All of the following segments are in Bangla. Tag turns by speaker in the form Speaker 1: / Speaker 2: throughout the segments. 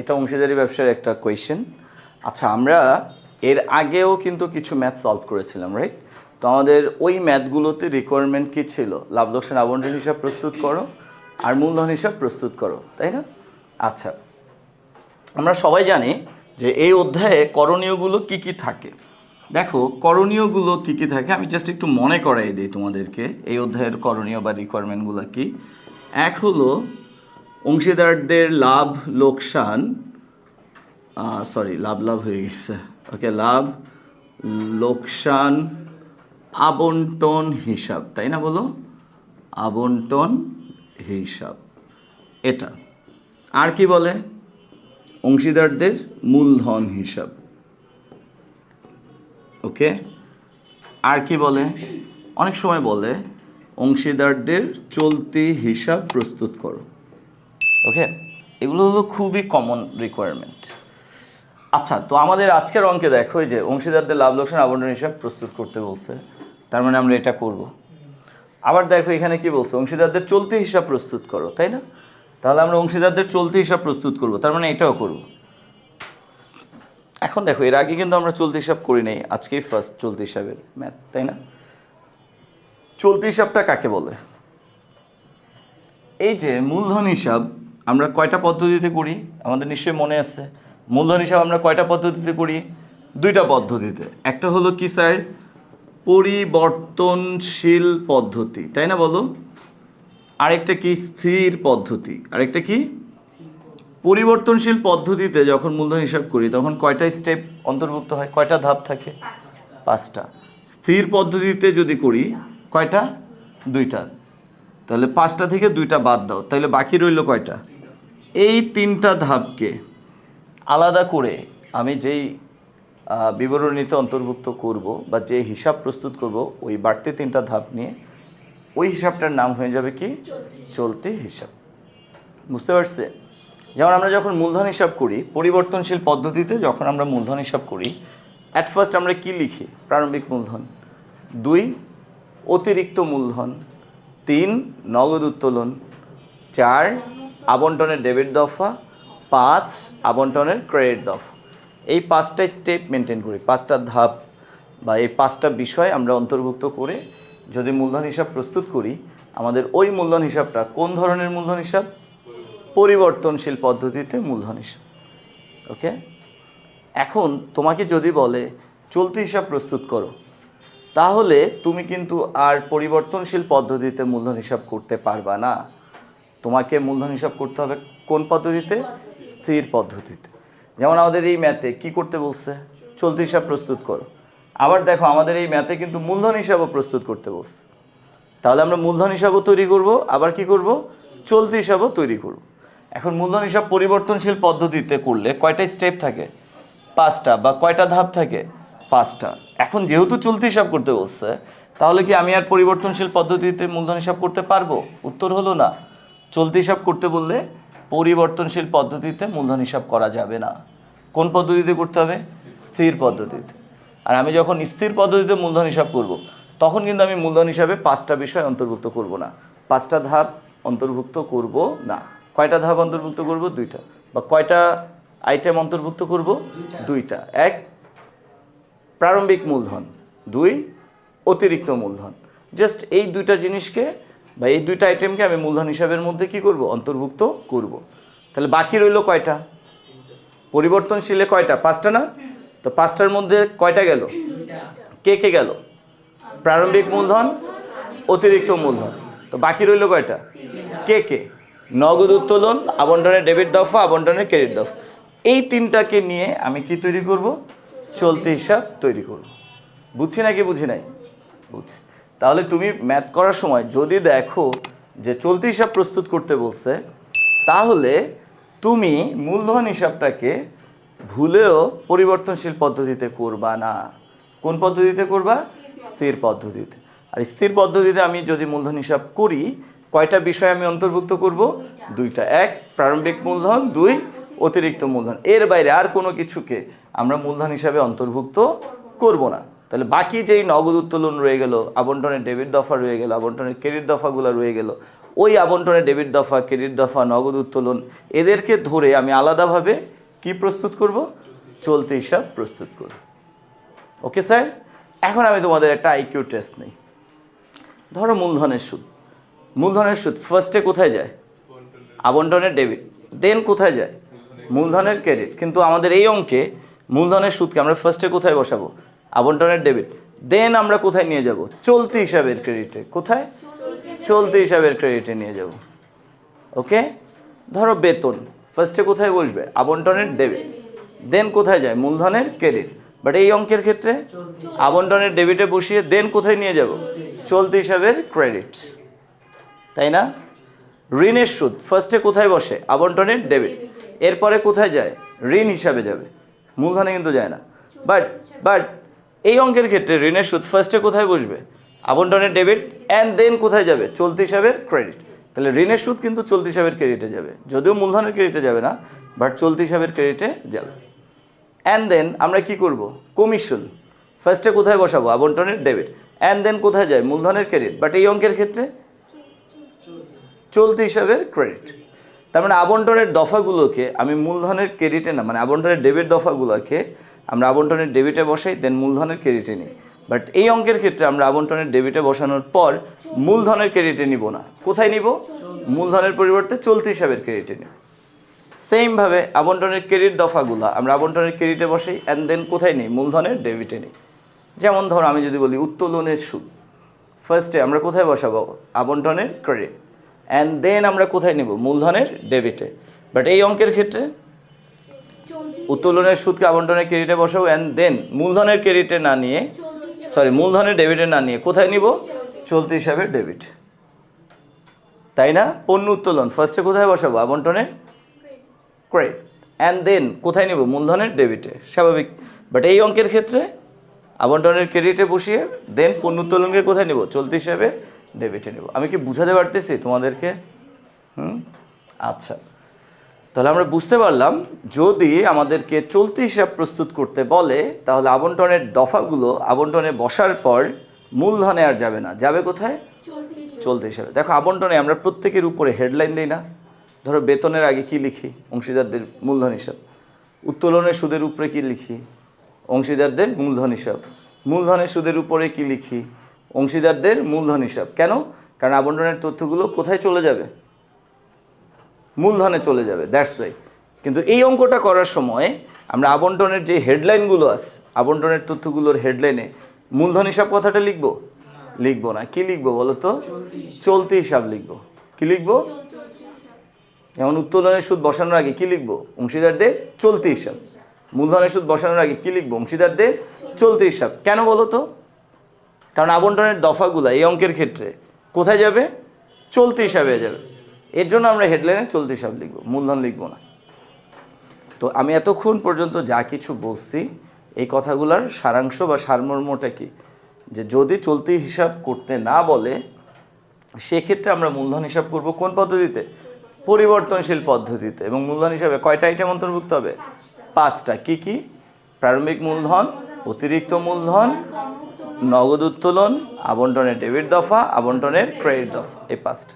Speaker 1: এটা অংশীদারি ব্যবসার একটা কোয়েশ্চেন। আচ্ছা, আমরা এর আগেও কিন্তু কিছু ম্যাথ সলভ করেছিলাম, রাইট? তো আমাদের ওই ম্যাথগুলোতে রিকোয়ারমেন্ট কী ছিল? লাভ লোকসান আবন্টন হিসাব প্রস্তুত করো আর মূলধন হিসাব প্রস্তুত করো, তাই না? আচ্ছা, আমরা সবাই জানি যে এই অধ্যায়ে করণীয়গুলো কি কি থাকে। দেখো করণীয়গুলো কি কি থাকে, আমি জাস্ট একটু মনে করাই দিই তোমাদেরকে এই অধ্যায়ের করণীয় বা রিকোয়ারমেন্টগুলো কি। এক হলো অংশীদারদের লাভ লোকসান, লাভ হয়ে গেছে, ওকে, লাভ লোকসান আবন্টন হিসাব, তাই না? বলো, আবন্টন হিসাব। এটা আর কি বলে? অংশীদারদের মূলধন হিসাব, ওকে। আর কি বলে? অনেক সময় বলে অংশীদারদের চলতি হিসাব প্রস্তুত করো, ওকে। এগুলো হলো খুবই কমন রিকোয়ারমেন্ট। আচ্ছা, তো আমাদের আজকের অঙ্কে দেখো এই যে অংশীদারদের লাভ লোকসান আবন্টন হিসাব প্রস্তুত করতে বলছে, তার মানে আমরা এটা করব। আবার দেখো এখানে কি বলছে? অংশীদারদের চলতি হিসাব প্রস্তুত করো, তাই না? তাহলে আমরা অংশীদারদের চলতি হিসাব প্রস্তুত করব, তার মানে এটাও করব। এখন দেখো এর আগে কিন্তু আমরা চলতি হিসাব করি নাই, আজকেই ফার্স্ট চলতি হিসাবের ম্যাথ, তাই না? চলতি হিসাবটা কাকে বলে? এই যে মূলধন হিসাব আমরা কয়টা পদ্ধতিতে করি আমাদের নিশ্চয়ই মনে আছে। মূলধন হিসাব আমরা কয়টা পদ্ধতিতে করি? দুইটা পদ্ধতিতে। একটা হলো কি স্যার? পরিবর্তনশীল পদ্ধতি, তাই না? বলো। আরেকটা কি? স্থির পদ্ধতি। আরেকটা কি? পরিবর্তনশীল পদ্ধতিতে যখন মূলধন হিসাব করি তখন কয়টা স্টেপ অন্তর্ভুক্ত হয়? কয়টা ধাপ থাকে? 5টা। স্থির পদ্ধতিতে যদি করি কয়টা? 2টা। তাহলে 5টা থেকে 2টা বাদ দাও, তাহলে বাকি রইল কয়টা? এই 3টা ধাপকে আলাদা করে আমি যেই বিবরণীতে অন্তর্ভুক্ত করব বা যে হিসাব প্রস্তুত করব, ওই বাড়তি 3টা ধাপ নিয়ে ওই হিসাবটার নাম হয়ে যাবে কি? চলতি হিসাব। বুঝতে পারছে? যেমন আমরা যখন মূলধন হিসাব করি পরিবর্তনশীল পদ্ধতিতে, যখন আমরা মূলধন হিসাব করি অ্যাট ফার্স্ট আমরা কি লিখি? প্রারম্ভিক মূলধন, 2 অতিরিক্ত মূলধন, 3 নগদ উত্তোলন, 4 আবন্টনের ডেবিট দফা, 5 আবন্টনের ক্রেডিট দফা। এই 5টা স্টেপ মেনটেন করি, 5টা ধাপ বা এই 5টা বিষয় আমরা অন্তর্ভুক্ত করে যদি মূলধন হিসাব প্রস্তুত করি, আমাদের ওই মূলধন হিসাবটা কোন ধরনের মূলধন হিসাব? পরিবর্তনশীল পদ্ধতিতে মূলধন হিসাব, ওকে। এখন তোমাকে যদি বলে চলতি হিসাব প্রস্তুত করো, তাহলে তুমি কিন্তু আর পরিবর্তনশীল পদ্ধতিতে মূলধন হিসাব করতে পারবা না। তোমাকে মূলধন হিসাব করতে হবে কোন পদ্ধতিতে? স্থির পদ্ধতিতে। যেমন আমাদের এই ম্যাথে কি করতে বলছে? চলতি হিসাব প্রস্তুত করো। আবার দেখো আমাদের এই ম্যাথে কিন্তু মূলধন হিসাবও প্রস্তুত করতে বলছে। তাহলে আমরা মূলধন হিসাবও তৈরি করব, আবার কি করব? চলতি হিসাবও তৈরি করব। এখন মূলধন হিসাব পরিবর্তনশীল পদ্ধতিতে করলে কয়টা স্টেপ থাকে? 5টা। বা কয়টা ধাপ থাকে? 5টা। এখন যেহেতু চলতি হিসাব করতে বলছে, তাহলে কি আমি আর পরিবর্তনশীল পদ্ধতিতে মূলধন হিসাব করতে পারবো? উত্তর হলো না। চলতি হিসাব করতে বললে পরিবর্তনশীল পদ্ধতিতে মূলধন হিসাব করা যাবে না। কোন পদ্ধতিতে করতে হবে? স্থির পদ্ধতিতে। আর আমি যখন স্থির পদ্ধতিতে মূলধন হিসাব করব, তখন কিন্তু আমি মূলধন হিসাবে 5টা বিষয় অন্তর্ভুক্ত করব না, 5টা ধাপ অন্তর্ভুক্ত করব না। কয়টা ধাপ অন্তর্ভুক্ত করব? 2টা। বা কয়টা আইটেম অন্তর্ভুক্ত করব? 2টা। 1 প্রারম্ভিক মূলধন, 2 অতিরিক্ত মূলধন। জাস্ট এই 2টা জিনিসকে বা এই 2টা আইটেমকে আমি মূলধন হিসাবের মধ্যে কি করব? অন্তর্ভুক্ত করব। তাহলে বাকি রইল কয়টা? পরিবর্তনশীলে কয়টা? 5টা না? তো 5টার মধ্যে কয়টা গেল? কে কে গেল? প্রারম্ভিক মূলধন, অতিরিক্ত মূলধন। তো বাকি রইল কয়টা? কে কে? নগদ উত্তোলন, আবন্টনের ডেবিট দফা, আবন্টনের ক্রেডিট দফা। এই 3টাকে নিয়ে আমি কি তৈরি করব? চলতি হিসাব তৈরি করব। বুঝছি নাকি বুঝি নাই? বুঝছি। তাহলে তুমি ম্যাথ করার সময় যদি দেখো যে চলতি হিসাব প্রস্তুত করতে বলছে, তাহলে তুমি মূলধন হিসাবটাকে ভুলেও পরিবর্তনশীল পদ্ধতিতে করবা না। কোন পদ্ধতিতে করবা? স্থির পদ্ধতিতে। আর স্থির পদ্ধতিতে আমি যদি মূলধন হিসাব করি, কয়টা বিষয় আমি অন্তর্ভুক্ত করব? 2টা। 1 প্রারম্ভিক মূলধন, 2 অতিরিক্ত মূলধন। এর বাইরে আর কোনো কিছুকে আমরা মূলধন হিসাবে অন্তর্ভুক্ত করব না। তাহলে বাকি যেই নগদ উত্তোলন রয়ে গেল, আবন্টনের ডেবিট দফা রয়ে গেল, আবন্টনের ক্রেডিট দফাগুলো রয়ে গেল, ওই আবন্টনের ডেবিট দফা, ক্রেডিট দফা, নগদ উত্তোলন এদেরকে ধরে আমি আলাদাভাবে কি প্রস্তুত করব? চলতি হিসাব প্রস্তুত করব। ওকে স্যার, এখন আমি তোমাদের একটা আইকিউ টেস্ট নেই। ধরো মূলধনের সুদ। মূলধনের সুদ ফার্স্টে কোথায় যায়? আবন্টনের ডেবিট। দেন কোথায় যায়? মূলধনের ক্রেডিট। কিন্তু আমাদের এই অঙ্কে মূলধনের সুদকে আমরা ফার্স্টে কোথায় বসাবো? আবন্টনের ডেবিট। দেন আমরা কোথায় নিয়ে যাব? চলতি হিসাবের ক্রেডিটে। কোথায়? চলতি হিসাবের ক্রেডিটে নিয়ে যাব। ওকে, ধরো বেতন ফার্স্টে কোথায় বসবে? আবন্টনের ডেবিট। দেন কোথায় যায়? মূলধনের ক্রেডিট। বাট এই অঙ্কের ক্ষেত্রে আবন্টনের ডেবিটে বসিয়ে দেন কোথায় নিয়ে যাব? চলতি হিসাবের ক্রেডিট, তাই না? ঋণের সুদ ফার্স্টে কোথায় বসে? আবন্টনের ডেবিট। এরপরে কোথায় যায়? ঋণ হিসাবে যাবে, মূলধনে কিন্তু যায় না। বাট এই অঙ্কের ক্ষেত্রে ঋণের সুদ ফার্স্টে কোথায় বসবে? আবন্টনের ডেবিট অ্যান্ড দেন কোথায় যাবে? চলতি হিসাবের ক্রেডিট। তাহলে ঋণের সুদ কিন্তু চলতি হিসাবের ক্রেডিটে যাবে, যদিও মূলধনের ক্রেডিটে যাবে না, বাট চলতি হিসাবের ক্রেডিটে যাবে। অ্যান্ড দেন আমরা কি করব? কমিশন ফার্স্টে কোথায় বসাবো? আবন্টনের ডেবিট। অ্যান্ড দেন কোথায় যায়? মূলধনের ক্রেডিট। বাট এই অঙ্কের ক্ষেত্রে চলতি হিসাবের ক্রেডিট। তার মানে আবন্টনের দফাগুলোকে আমি মূলধনের ক্রেডিটে না, মানে আবন্টনের ডেবিট দফাগুলোকে আমরা আবন্টনের ডেবিটে বসাই, দেন মূলধনের ক্রেডিটে নিই। বাট এই অঙ্কের ক্ষেত্রে আমরা আবন্টনের ডেবিটে বসানোর পর মূলধনের ক্রেডিটে নিব না। কোথায় নিব? মূলধনের পরিবর্তে চলতি হিসাবের ক্রেডিটে নিব। সেমভাবে আবন্টনের ক্রেডিট দফাগুলো আমরা আবন্টনের ক্রেডিটে বসাই অ্যান্ড দেন কোথায় নিই? মূলধনের ডেবিটে নিই। যেমন ধরো আমি যদি বলি উত্তোলনের সুদ ফার্স্টে আমরা কোথায় বসাবো? আবন্টনের ক্রেডিট। অ্যান্ড দেন আমরা কোথায় নেব? মূলধনের ডেবিটে। বাট এই অঙ্কের ক্ষেত্রে উত্তোলনের সুদকে আবন্টনের ক্রেডিটে বসাবো অ্যান্ড দেন মূলধনের ক্রেডিটে না নিয়ে, মূলধনের ডেবিটে না নিয়ে কোথায় নিব? চলতি হিসাবের ডেবিট, তাই না? পণ্য উত্তোলন ফার্স্টে কোথায় বসাবো? আবন্টনের ক্রেডিট। অ্যান্ড দেন কোথায় নিব? মূলধনের ডেবিটে, স্বাভাবিক। বাট এই অঙ্কের ক্ষেত্রে আবন্টনের ক্রেডিটে বসিয়ে দেন পণ্য উত্তোলনকে কোথায় নিব? চলতি হিসাবে ডেবিটে নেব। আমি কি বুঝাতে পারতেছি তোমাদেরকে? আচ্ছা, তাহলে আমরা বুঝতে পারলাম যদি আমাদেরকে চলতি হিসাব প্রস্তুত করতে বলে তাহলে আবন্টনের দফাগুলো আবন্টনে বসার পর মূলধনে আর যাবে না, যাবে কোথায়? চলতি হিসাবে। দেখো আবন্টনে আমরা প্রত্যেকের উপরে হেডলাইন দিই না? ধরো বেতনের আগে কি লিখি? অংশীদারদের মূলধন হিসাব। উত্তোলনের সুদের উপরে কি লিখি? অংশীদারদের মূলধন হিসাব। মূলধনের সুদের উপরে কি লিখি? অংশীদারদের মূলধন হিসাব। কেন? কারণ আবন্টনের তথ্যগুলো কোথায় চলে যাবে? মূলধনে চলে যাবে, দ্যাটস ওয়াই। কিন্তু এই অঙ্কটা করার সময় আমরা আবন্টনের যে হেডলাইনগুলো আছে, আবন্টনের তথ্যগুলোর হেডলাইনে মূলধন হিসাব কথাটা লিখবো? লিখবো না। কি লিখবো বলো তো? চলতি হিসাব লিখবো। কি লিখবো? যেমন উত্তোলনের সুদ বসানোর আগে কি লিখবো? অংশীদারদের চলতি হিসাব। মূলধনের সুদ বসানোর আগে কি লিখবো? অংশীদারদের চলতি হিসাব। কেন বলো তো? কারণ আবন্টনের দফাগুলো এই অঙ্কের ক্ষেত্রে কোথায় যাবে? চলতি হিসাবে যাবে। এর জন্য আমরা হেডলাইনে চলতি হিসাব লিখবো, মূলধন লিখবো না। তো আমি এতক্ষণ পর্যন্ত যা কিছু বলছি এই কথাগুলোর সারাংশ বা সারমর্মটা কি? যে যদি চলতি হিসাব করতে না বলে সেক্ষেত্রে আমরা মূলধন হিসাব করব কোন পদ্ধতিতে? পরিবর্তনশীল পদ্ধতিতে। এবং মূলধন হিসাবে কয়টা আইটেম অন্তর্ভুক্ত হবে? 5টা। কি কি? প্রারম্ভিক মূলধন, অতিরিক্ত মূলধন, নগদ উত্তোলন, আবন্টনের ডেবিট দফা, আবন্টনের ক্রেডিট দফা, এই 5টা।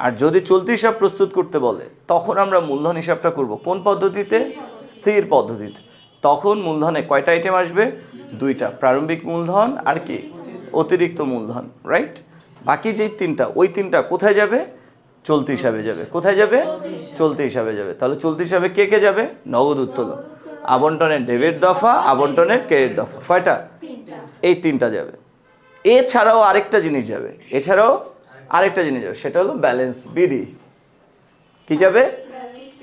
Speaker 1: আর যদি চলতি হিসাব প্রস্তুত করতে বলে তখন আমরা মূলধন হিসাবটা করব কোন পদ্ধতিতে? স্থির পদ্ধতিতে। তখন মূলধনে কয়টা আইটেম আসবে? 2টা, প্রারম্ভিক মূলধন আর কি? অতিরিক্ত মূলধন, রাইট? বাকি যেই 3টা, ওই 3টা কোথায় যাবে? চলতি হিসাবে যাবে। কোথায় যাবে? চলতি হিসাবে যাবে। তাহলে চলতি হিসাবে কে কে যাবে? নগদ উত্তোলন, আবন্টনের ডেবিট দফা, আবন্টনের ক্রেডিট দফা। কয়টা? এই 3টা যাবে। এছাড়াও আরেকটা জিনিস যাবে, সেটা হলো ব্যালেন্স বিডি। কি যাবে?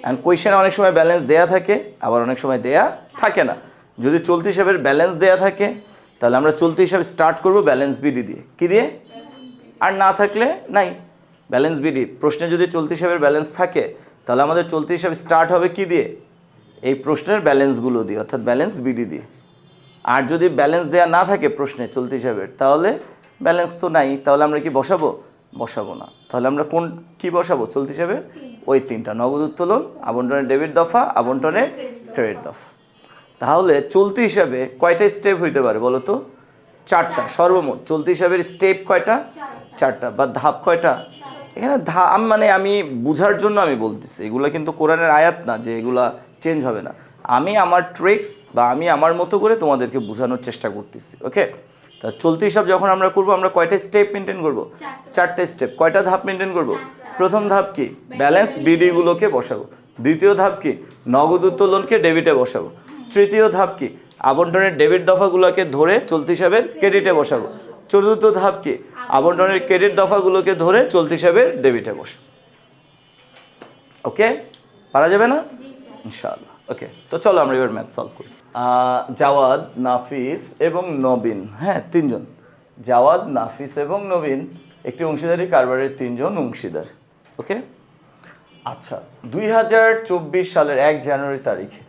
Speaker 1: অ্যান্ড কোয়েশ্চেনে অনেক সময় ব্যালেন্স দেয়া থাকে, আবার অনেক সময় দেয়া থাকে না। যদি চলতি হিসাবের ব্যালেন্স দেয়া থাকে তাহলে আমরা চলতি হিসাবে স্টার্ট করব ব্যালেন্স বিডি দিয়ে। কি দিয়ে? আর না থাকলে নাই, ব্যালেন্স বিডি। প্রশ্নে যদি চলতি হিসাবের ব্যালেন্স থাকে তাহলে আমাদের চলতি হিসাবে স্টার্ট হবে কি দিয়ে? এই প্রশ্নের ব্যালেন্সগুলো দিয়ে, অর্থাৎ ব্যালেন্স বিডি দিয়ে। আর যদি ব্যালেন্স দেয়া না থাকে প্রশ্নে চলতি হিসাবের, তাহলে ব্যালেন্স তো নাই, তাহলে আমরা কি বসাবো? বসাবো না। তাহলে আমরা কি বসাবো চলতি হিসাবে? ওই 3টা, নগদ উত্তোলন, আবন্টনের ডেবিট দফা, আবন্টনের ক্রেডিট দফা। তাহলে চলতি হিসাবে কয়টা স্টেপ হইতে পারে বলো তো? 4টা সর্বমোট। চলতি হিসাবের স্টেপ কয়টা? 4টা। বা ধাপ কয়টা? এখানে আমি বুঝার জন্য আমি বলতেছি, এগুলো কিন্তু কোরআনের আয়াত না যে এগুলা চেঞ্জ হবে না। আমি আমার ট্রিক্স বা আমি আমার মতো করে তোমাদেরকে বোঝানোর চেষ্টা করতেছি। ওকে, তা চলতি হিসাব যখন আমরা করব, আমরা কয়টা স্টেপ মেনটেন করব? 4টে স্টেপ। কয়টা ধাপ মেনটেন করব? প্রথম ধাপ কি? ব্যালেন্স বিডিগুলোকে বসাবো। দ্বিতীয় ধাপ কি? নগদ উত্তোলনকে ডেবিটে বসাবো। তৃতীয় ধাপ কি? আবন্টনের ডেবিট দফাগুলোকে ধরে চলতি হিসাবের ক্রেডিটে বসাবো। চতুর্থ ধাপ কি? আবন্টনের ক্রেডিট দফাগুলোকে ধরে চলতি হিসাবের ডেবিটে বসাবো। ওকে, পারা যাবে না ইনশাআল্লাহ? ওকে, তো চলো আমরা এবার ম্যাথ সলভ করি। জাওয়াদ, নাফিস এবং নবীন, হ্যাঁ 3জন। জাওয়াদ, নাফিস এবং নবীন একটি অংশীদারি কারবারের 3জন অংশীদার। ওকে, আচ্ছা, 2024 সালের 1 জানুয়ারি তারিখে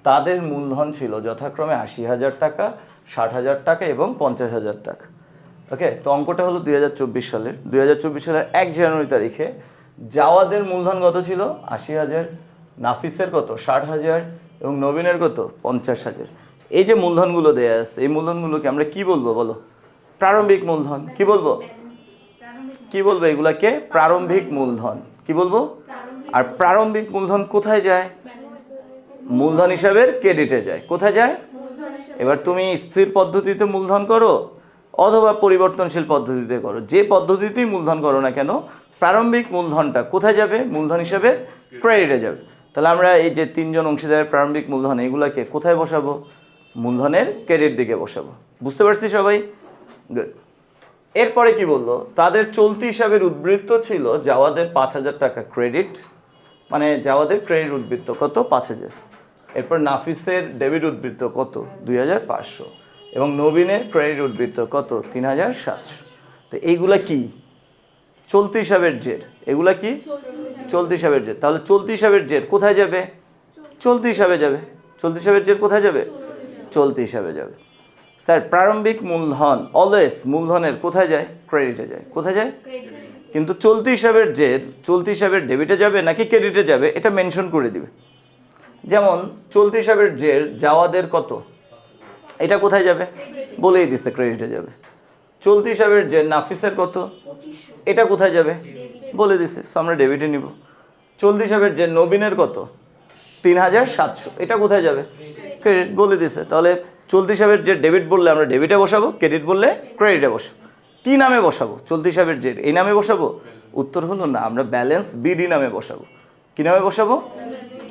Speaker 1: তাদের মূলধন ছিল যথাক্রমে 80,000 টাকা, 60,000 টাকা এবং 50,000 টাকা। ওকে, তো অঙ্কটা হলো 2024 সালের 1 জানুয়ারি তারিখে জাওয়াদের মূলধন কত ছিল? 80,000, নাফিসের কত? 60,000 এবং নবীনের কত? 50,000। এই যে মূলধনগুলো দেয়া আছে, এই মূলধনগুলোকে আমরা কি বলবো বলো? প্রারম্ভিক মূলধন। কি বলবো? কি বলবো এগুলাকে? প্রারম্ভিক মূলধন। কি বলবো? আর প্রারম্ভিক মূলধন কোথায় যায়? মূলধন হিসাবের ক্রেডিটে যায়। কোথায় যায়? এবার তুমি স্থির পদ্ধতিতে মূলধন করো অথবা পরিবর্তনশীল পদ্ধতিতে করো, যে পদ্ধতিতেই মূলধন করো না কেন, প্রারম্ভিক মূলধনটা কোথায় যাবে? মূলধন হিসাবে ক্রেডিটে যাবে। তাহলে আমরা এই যে 3জন অংশীদারের প্রারম্ভিক মূলধন, এগুলাকে কোথায় বসাবো? মূলধনের ক্রেডিট দিকে বসাবো। বুঝতে পারছি সবাই? গুড। এরপরে কি বললো? তাদের চলতি হিসাবের উদ্বৃত্ত ছিল জাওয়াদের 5,000 টাকা ক্রেডিট, মানে জাওয়াদের ক্রেডিট উদ্বৃত্ত কত? 5,000। এরপর নাফিসের ডেবিট উদ্বৃত্ত কত? 2,500 এবং নবীনের ক্রেডিট উদ্বৃত্ত কত? 3,700। তো এইগুলা কি? চলতি হিসাবের জের। এগুলা কি? চলতি হিসাবের জের। তাহলে চলতি হিসাবের জের কোথায় যাবে? চলতি হিসাবে যাবে। চলতি হিসাবের জের কোথায় যাবে? চলতি হিসাবে যাবে। স্যার, প্রারম্ভিক মূলধন অলওয়েজ মূলধনের কোথায় যায়? ক্রেডিটে যায়। কোথায় যায়? কিন্তু চলতি হিসাবের জের চলতি হিসাবের ডেবিটে যাবে নাকি ক্রেডিটে যাবে এটা মেনশন করে দিবে। যেমন চলতি হিসাবের জের জাওয়াদের কত, এটা কোথায় যাবে? বলেই দিছে ক্রেডিটে যাবে। চলতি হিসাবের জের নাফিসের কত, এটা কোথায় যাবে? বলে দিছে, সো আমরা ডেবিটে নিব। চলতি হিসাবের জের নবীনের কত? 3,700, এটা কোথায় যাবে? ক্রেডিট, বলে দিছে। তাহলে চলতি হিসাবের জের ডেবিট বললে আমরা ডেবিটে বসাবো, ক্রেডিট বললে ক্রেডিটে বসাবো। কি নামে বসাবো? চলতি হিসাবের জের এই নামে বসাবো? উত্তর হলো না, আমরা ব্যালেন্স বিডি নামে বসাবো। কি নামে বসাবো?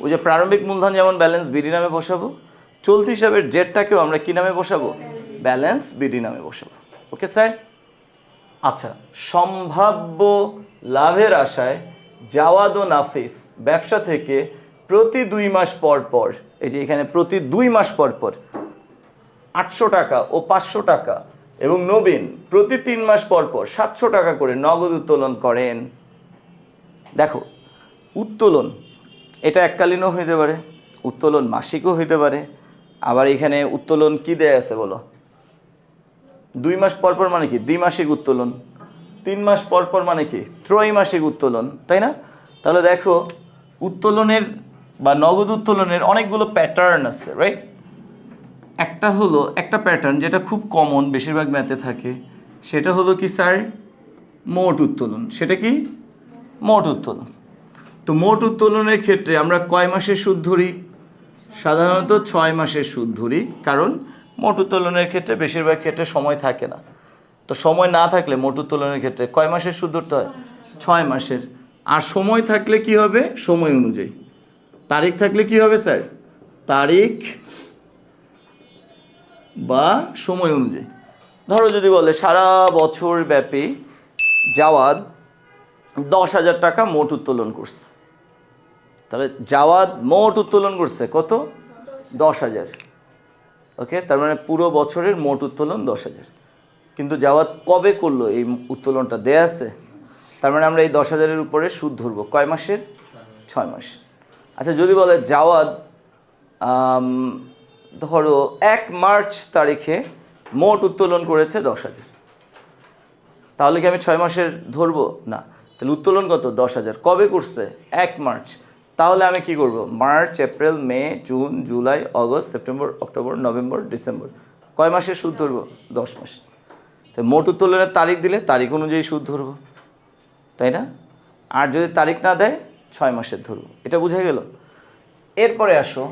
Speaker 1: ওই যে প্রারম্ভিক মূলধন যেমন ব্যালেন্স বিডি নামে বসাবো, চলতি হিসাবের জেরটাকেও আমরা কি নামে বসাবো? ব্যালেন্স বিডি নামে বসাবো। Okay sir? আচ্ছা, সম্ভাব্য লাভের আশায় জাওয়াদ ও নাফিস ব্যবসা থেকে প্রতি 2 মাস পর পর, এই যে এখানে প্রতি 2 মাস পর পর 800 টাকা ও 500 টাকা এবং নবীন প্রতি 3 মাস পর পর 700 টাকা করে নগদ উত্তোলন করেন। দেখো, উত্তোলন এটা এককালীনও হইতে পারে, উত্তোলন মাসিকও হইতে পারে। আবার এখানে উত্তোলন কি দেয়া আছে বলো? 2 মাস পর পর মানে কি? দ্বিমাসিক উত্তোলন। 3 মাস পর পর মানে কি? ত্রৈমাসিক উত্তোলন, তাই না? তাহলে দেখো, উত্তোলনের বা নগদ উত্তোলনের অনেকগুলো প্যাটার্ন আছে, রাইট? একটা হলো একটা প্যাটার্ন যেটা খুব কমন, বেশিরভাগ ম্যাথে থাকে, সেটা হলো কি স্যার? মোট উত্তোলন। সেটা কি? মোট উত্তোলন। তো মোট উত্তোলনের ক্ষেত্রে আমরা কয় মাসের সুদ ধরি? সাধারণত 6 মাসের সুদ ধরি, কারণ মোট উত্তোলনের ক্ষেত্রে বেশিরভাগ ক্ষেত্রে সময় থাকে না। তো সময় না থাকলে মোট উত্তোলনের ক্ষেত্রে কয় মাসের সুদ ধরতে হয়? 6 মাসের। আর সময় থাকলে কি হবে? সময় অনুযায়ী। তারিখ থাকলে কি হবে স্যার? তারিখ বা সময় অনুযায়ী। ধরো যদি বলে সারা বছর ব্যাপী জাওয়াদ 10,000 টাকা মোট উত্তোলন করছে, তাহলে জাওয়াদ মোট উত্তোলন করছে কত? 10,000। ওকে, তার মানে পুরো বছরের মোট উত্তোলন 10,000। কিন্তু জাওয়াদ কবে করলো এই উত্তোলনটা দেয়া আছে, তার মানে আমরা এই 10,000-এর উপরে সুদ ধরবো কয় মাসের? 6 মাস। আচ্ছা, যদি বলে জাওয়াদ ধরো 1 মার্চ তারিখে মোট উত্তোলন করেছে 10,000, তাহলে কি আমি 6 মাসের ধরবো? না। তাহলে উত্তোলন কত? 10,000। কবে করছে? 1 মার্চ। তাহলে আমি কি করব? March, April, May, June, July, August, September, October, November, December, কয় মাসের সুদ ধরবো? 10 মাস। তো মোট উত্তোলনের তারিখ দিলে তারিখ অনুযায়ী সুদ ধরবো, তাই না? আর যদি তারিখ না দেয় 6 মাসের ধরবো। এটা বুঝে গেল? এরপরে আসো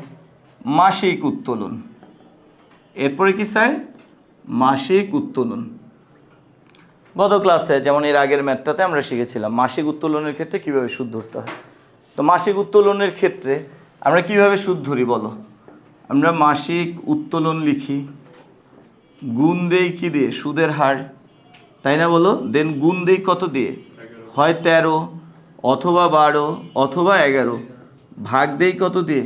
Speaker 1: মাসিক উত্তোলন। এরপরে কি স্যার? মাসিক উত্তোলন। গত ক্লাসে যেমন এর আগের ম্যাথটাতে আমরা শিখেছিলাম মাসিক উত্তোলনের ক্ষেত্রে কিভাবে সুদ ধরতে হয়। তো মাসিক উত্তোলনের ক্ষেত্রে আমরা কিভাবে সুদ ধরি বলো? আমরা মাসিক উত্তোলন লিখি, গুণ দেই কি দিয়ে? সুদের হার, তাই না বলো? দেন গুণ দেই কত দিয়ে? হয় 13 অথবা 12 অথবা 11, ভাগ দেই কত দিয়ে?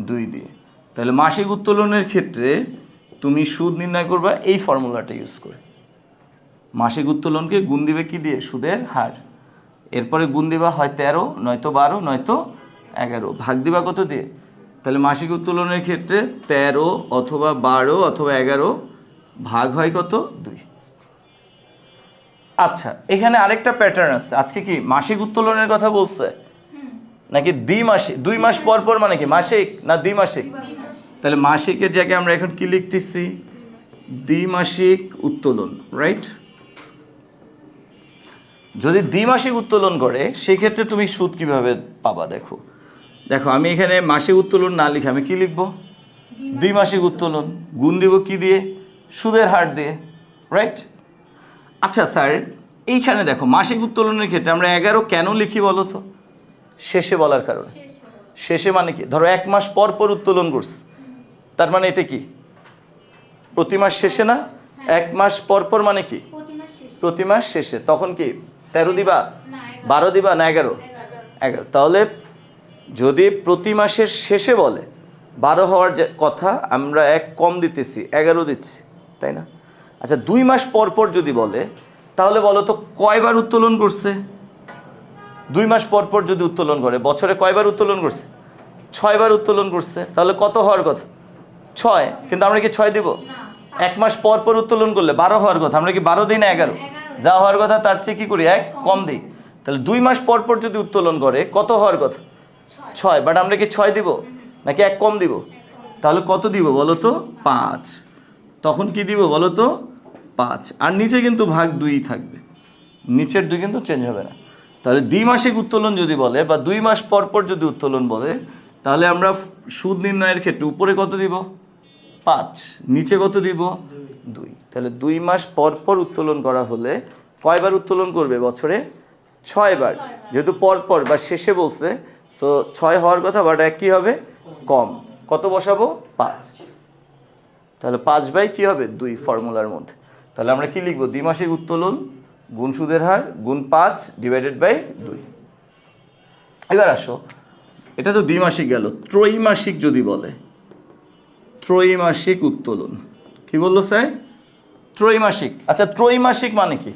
Speaker 1: 2 দিয়ে। তাহলে মাসিক উত্তোলনের ক্ষেত্রে তুমি সুদ নির্ণয় করবা এই ফর্মুলাটা ইউজ করে। মাসিক উত্তোলনকে গুণ দিবে কি দিয়ে? সুদের হার। এরপরে গুণ দিবা হয় 13 নয়তো 12 নয়তো 11, ভাগ দিবা কত দিয়ে? তাহলে মাসিক উত্তোলনের ক্ষেত্রে 13 অথবা 12 অথবা 11 ভাগ হয় কত? 2। আচ্ছা, এখানে আরেকটা প্যাটার্ন আছে। আজকে কি মাসিক উত্তোলনের কথা বলছে নাকি দ্বিমাসিক? 2 মাস পর পর মানে কি মাসিক না দ্বিমাসিক? তাহলে মাসিকের জায়গায় আমরা এখন কি লিখতেছি? দ্বিমাসিক উত্তোলন, রাইট? যদি দ্বিমাসিক উত্তোলন করে সেক্ষেত্রে তুমি সুদ কিভাবে পাবা? দেখো দেখো আমি এখানে মাসিক উত্তোলন না লিখে আমি কি লিখব? দ্বিমাসিক উত্তোলন। গুণ দিব কি দিয়ে? সুদের হার দিয়ে, রাইট? আচ্ছা স্যার, এইখানে দেখো মাসিক উত্তোলনের ক্ষেত্রে আমরা 11 কেন লিখি বলো তো? শেষে বলার কারণে। শেষে মানে কি? ধরো 1 মাস পর পর উত্তোলন করছে, তার মানে এটা কি প্রতি মাস শেষে না? 1 মাস পর পর মানে কি প্রতি মাস শেষে। তখন কি 13 দিবা, 12 দিবা না 11? 11। তাহলে যদি প্রতি মাসের শেষে বলে 12 হওয়ার কথা, আমরা 1 কম দিতেছি, 11 দিচ্ছি, তাই না? আচ্ছা 2 মাস পর পর যদি বলে তাহলে বলো তো কয়বার উত্তোলন করছে? 2 মাস পর পর যদি উত্তোলন করে বছরে কয়বার উত্তোলন করছে? 6 বার উত্তোলন করছে। তাহলে কত হওয়ার কথা? 6। কিন্তু আমরা কি 6 দিব? 1 মাস পর পর উত্তোলন করলে 12 হওয়ার কথা, আমরা কি 12 দিই না 11? যা হওয়ার কথা তার চেয়ে কি করি? 1 কম দিই। তাহলে 2 মাস পর পর যদি উত্তোলন করে কত হওয়ার কথা? 6। বাট আমরা কি 6 দিব নাকি 1 কম দিব? তাহলে কত দিব বলো তো? 5। তখন কি দিব বলো তো? 5। আর নিচে কিন্তু ভাগ 2 থাকবে, নিচের 2 কিন্তু চেঞ্জ হবে না। তাহলে দ্বিমাসিক উত্তোলন যদি বলে বা 2 মাস পর পর যদি উত্তোলন বলে তাহলে আমরা সুদ নির্ণয়ের ক্ষেত্রে উপরে কত দিব? 5, নিচে কত দিব? 2। তাহলে 2 মাস পর পর উত্তোলন করা হলে কয়বার উত্তোলন করবে বছরে? 6 বার। যেহেতু পর পর বা শেষে বলছে, সো 6 হওয়ার কথা, বাট 1 কি হবে? কম। কত বসাবো? 5। তাহলে 5 কি হবে? 2 ফর্মুলার মধ্যে। তাহলে আমরা কি লিখবো? দ্বিমাসিক উত্তোলন গুণ সুদের হার গুণ 5 ডিভাইডেড বাই 2। এবার আসো, এটা তো দ্বিমাসিক গেল। ত্রৈমাসিক যদি বলে, ত্রৈমাসিক উত্তোলন কি বললো স্যার? ত্রৈমাসিক। আচ্ছা ত্রৈমাসিক মানে কি?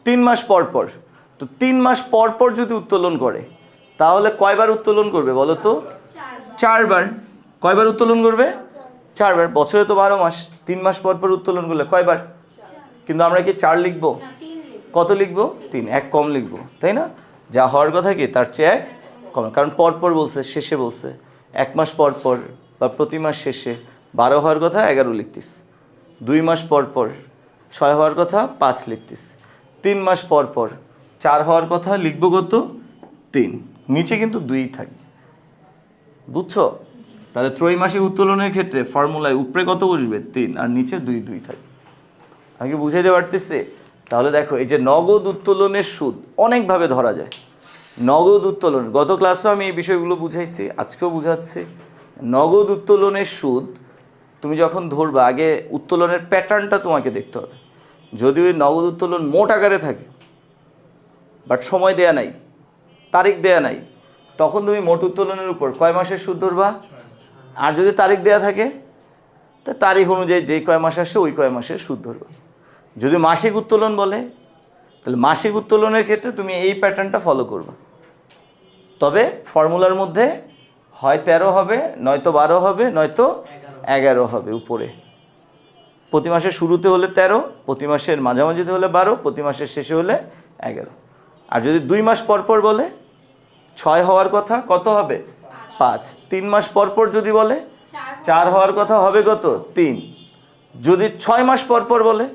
Speaker 1: 3 মাস পর পর। তো 3 মাস পর পর যদি উত্তোলন করে তাহলে কয়বার উত্তোলন করবে বলো তো? 4 বার। কয়বার উত্তোলন করবে? 4 বার। বছরে তো 12 মাস, 3 মাস পর পর উত্তোলন করলে কয়বার? কিন্তু আমরা কি 4 লিখবো? কত লিখবো? 3। 1 কম লিখবো, তাই না? যা হওয়ার কথা কি তার চেয়ে 1 কম, কারণ পর পর বলছে, শেষে বলছে। 1 মাস পর পর বা প্রতি মাস শেষে 12 হওয়ার কথা 11 লিখতিস। 2 মাস পর পর 6 হওয়ার কথা 5 লিখতিস। 3 মাস পর পর 4 হওয়ার কথা লিখবো কত? 3। নিচে কিন্তু 2 থাকবে, বুঝছো? তাহলে ত্রৈমাসিক উত্তোলনের ক্ষেত্রে ফর্মুলায় উপরে কত বসবে? 3, আর নিচে 2 থাকবে। আমি কি বুঝাইতে পারতেছি? তাহলে দেখো এই যে নগদ উত্তোলনের সুদ অনেকভাবে ধরা যায়। নগদ উত্তোলন, গত ক্লাসেও আমি এই বিষয়গুলো বুঝাইছি, আজকেও বুঝাচ্ছি। নগদ উত্তোলনের সুদ তুমি যখন ধরবা আগে উত্তোলনের প্যাটার্নটা তোমাকে দেখতে হবে। যদি ওই নগদ উত্তোলন মোট আকারে থাকে বাট সময় দেয়া নাই, তারিখ দেয়া নাই, তখন তুমি মোট উত্তোলনের উপর কয় মাসের সুদ ধরবা? আর যদি তারিখ দেয়া থাকে তা তারিখ অনুযায়ী যেই কয় মাস আসে ওই কয় মাসের সুদ ধরবা। যদি মাসিক উত্তোলন বলে তাহলে মাসিক উত্তোলনের ক্ষেত্রে তুমি এই প্যাটার্নটা ফলো করবা। তবে ফর্মুলার মধ্যে হয় 13 হবে, নয়তো 12 হবে, নয়তো 11 হবে উপরে। প্রতি মাসের শুরুতে হলে 13, প্রতি মাসের মাঝামাঝিতে হলে 12, প্রতি মাসের শেষে হলে 11। আর যদি 2 মাস পর পর বলে 6 হওয়ার কথা, কত হবে? 5। 3 মাস পর পর যদি বলে 4 হওয়ার কথা হবে কত? 3। যদি 6 মাস পর পর বলে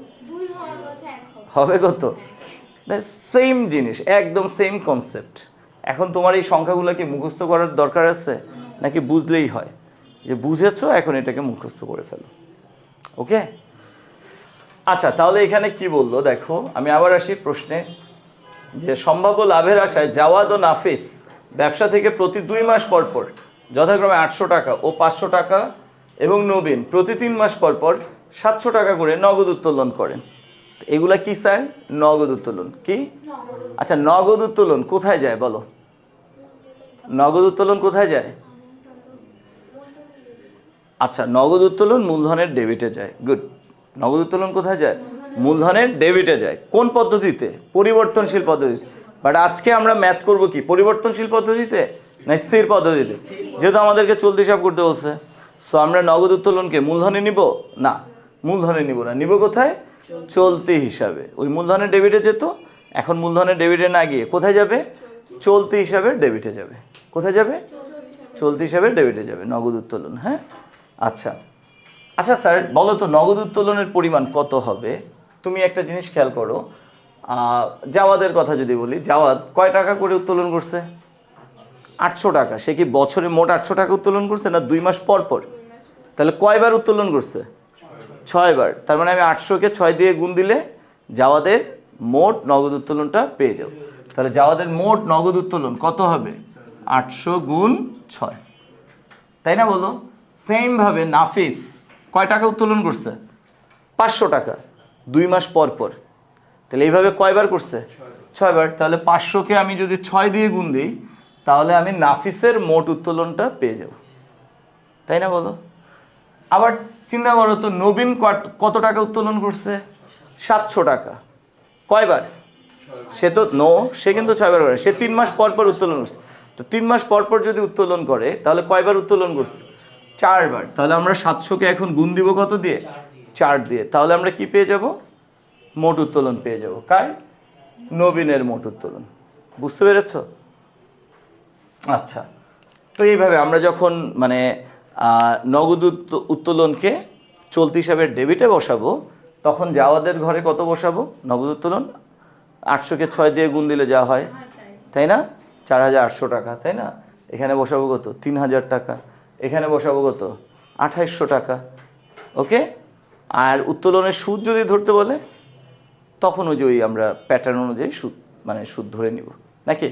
Speaker 1: হবে কত? সেম জিনিস, একদম সেম কনসেপ্ট। এখন তোমার এই সংখ্যাগুলো কি মুখস্থ করার দরকার আছে নাকি বুঝলেই হয়? যে বুঝেছো এখন এটাকে মুখস্থ করে ফেলো। ওকে, আচ্ছা তাহলে এখানে কি বললো দেখো, আমি আবার আসি প্রশ্নে, যে সম্ভাব্য লাভের আশায় জাওয়াদ ও নাফিস ব্যবসা থেকে প্রতি 2 মাস পর পর যথাক্রমে 800 টাকা ও 500 টাকা এবং নবীন প্রতি 3 মাস পর পর 700 টাকা করে নগদ উত্তোলন করেন। এগুলা কি স্যার? নগদ উত্তোলন। কি? আচ্ছা, নগদ উত্তোলন কোথায় যায় বলো? নগদ উত্তোলন কোথায় যায়? আচ্ছা, নগদ উত্তোলন মূলধনের ডেবিটে যায়। গুড। নগদ উত্তোলন কোথায় যায়? মূলধনের ডেবিটে যায়। কোন পদ্ধতিতে? পরিবর্তনশীল পদ্ধতিতে। বাট আজকে আমরা ম্যাথ করব কি, পরিবর্তনশীল পদ্ধতিতে না স্থির পদ্ধতিতে? যেহেতু আমাদেরকে চলতি হিসাব করতে বলছে, সো আমরা নগদ উত্তোলনকে মূলধনে নিব না, মূলধনে নিব না, নিব কোথায়? চলতি হিসাবে। ওই মূলধনের ডেবিটে যেত, এখন মূলধনের ডেবিটে না গিয়ে কোথায় যাবে? চলতি হিসাবে ডেবিটে যাবে। কোথায় যাবে? চলতি হিসাবে ডেবিটে যাবে নগদ উত্তোলন। হ্যাঁ, আচ্ছা আচ্ছা স্যার বলো তো নগদ উত্তোলনের পরিমাণ কত হবে? তুমি একটা জিনিস খেয়াল করো, জাওয়াদের কথা যদি বলি, জাওয়াদ কয় টাকা করে উত্তোলন করছে? 800 টাকা। সে কি বছরে মোট 800 টাকা উত্তোলন করছে না 2 মাস পর পর? তাহলে কয়বার উত্তোলন করছে? 6 বার। তার মানে আমি 800-কে 6 দিয়ে গুণ দিলে জাওয়াদের মোট নগদ উত্তোলনটা পেয়ে যাব। তাহলে জাওয়াদের মোট নগদ উত্তোলন কত হবে? 800 গুণ 6, তাই না বলো? সেম ভাবে নাফিস কয় টাকা উত্তোলন করছে? 500 টাকা 2 মাস পর পর। তাহলে এইভাবে কয়বার করছে? 6 বার। তাহলে 500-কে আমি যদি 6 দিয়ে গুণ দিই তাহলে আমি নাফিসের মোট উত্তোলনটা পেয়ে যাব, তাই না বলো? আবার চিন্তা করো তো, নবীন কত টাকা উত্তোলন করছে? 700 টাকা। কয়বার? সে তো সে কিন্তু 6 বার করে। সে 3 মাস পর পর উত্তোলন করছে। তো 3 মাস পর পর যদি উত্তোলন করে তাহলে কয়বার উত্তোলন করছে? 4 বার। তাহলে আমরা 700-কে এখন গুণ দিব কত দিয়ে? 4 দিয়ে। তাহলে আমরা কি পেয়ে যাব? মোট উত্তোলন পেয়ে যাব। কার? নবীনের মোট উত্তোলন। বুঝতে পেরেছ? আচ্ছা, তো এইভাবে আমরা যখন মানে নগদ উত্তোলনকে চলতি হিসাবে ডেবিটে বসাবো, তখন জাওয়াদের ঘরে কত বসাবো? নগদ উত্তোলন 800-কে 6 দিয়ে গুণ দিলে যা হয়, তাই না? 4800 টাকা, তাই না? এখানে বসাবো কত? 3000 টাকা। এখানে বসাবো কত? 2800 টাকা। ওকে, আর উত্তোলনের সুদ যদি ধরতে বলে তখন ওই যে ওই আমরা প্যাটার্ন অনুযায়ী সুদ মানে সুদ ধরে নিব নাকি?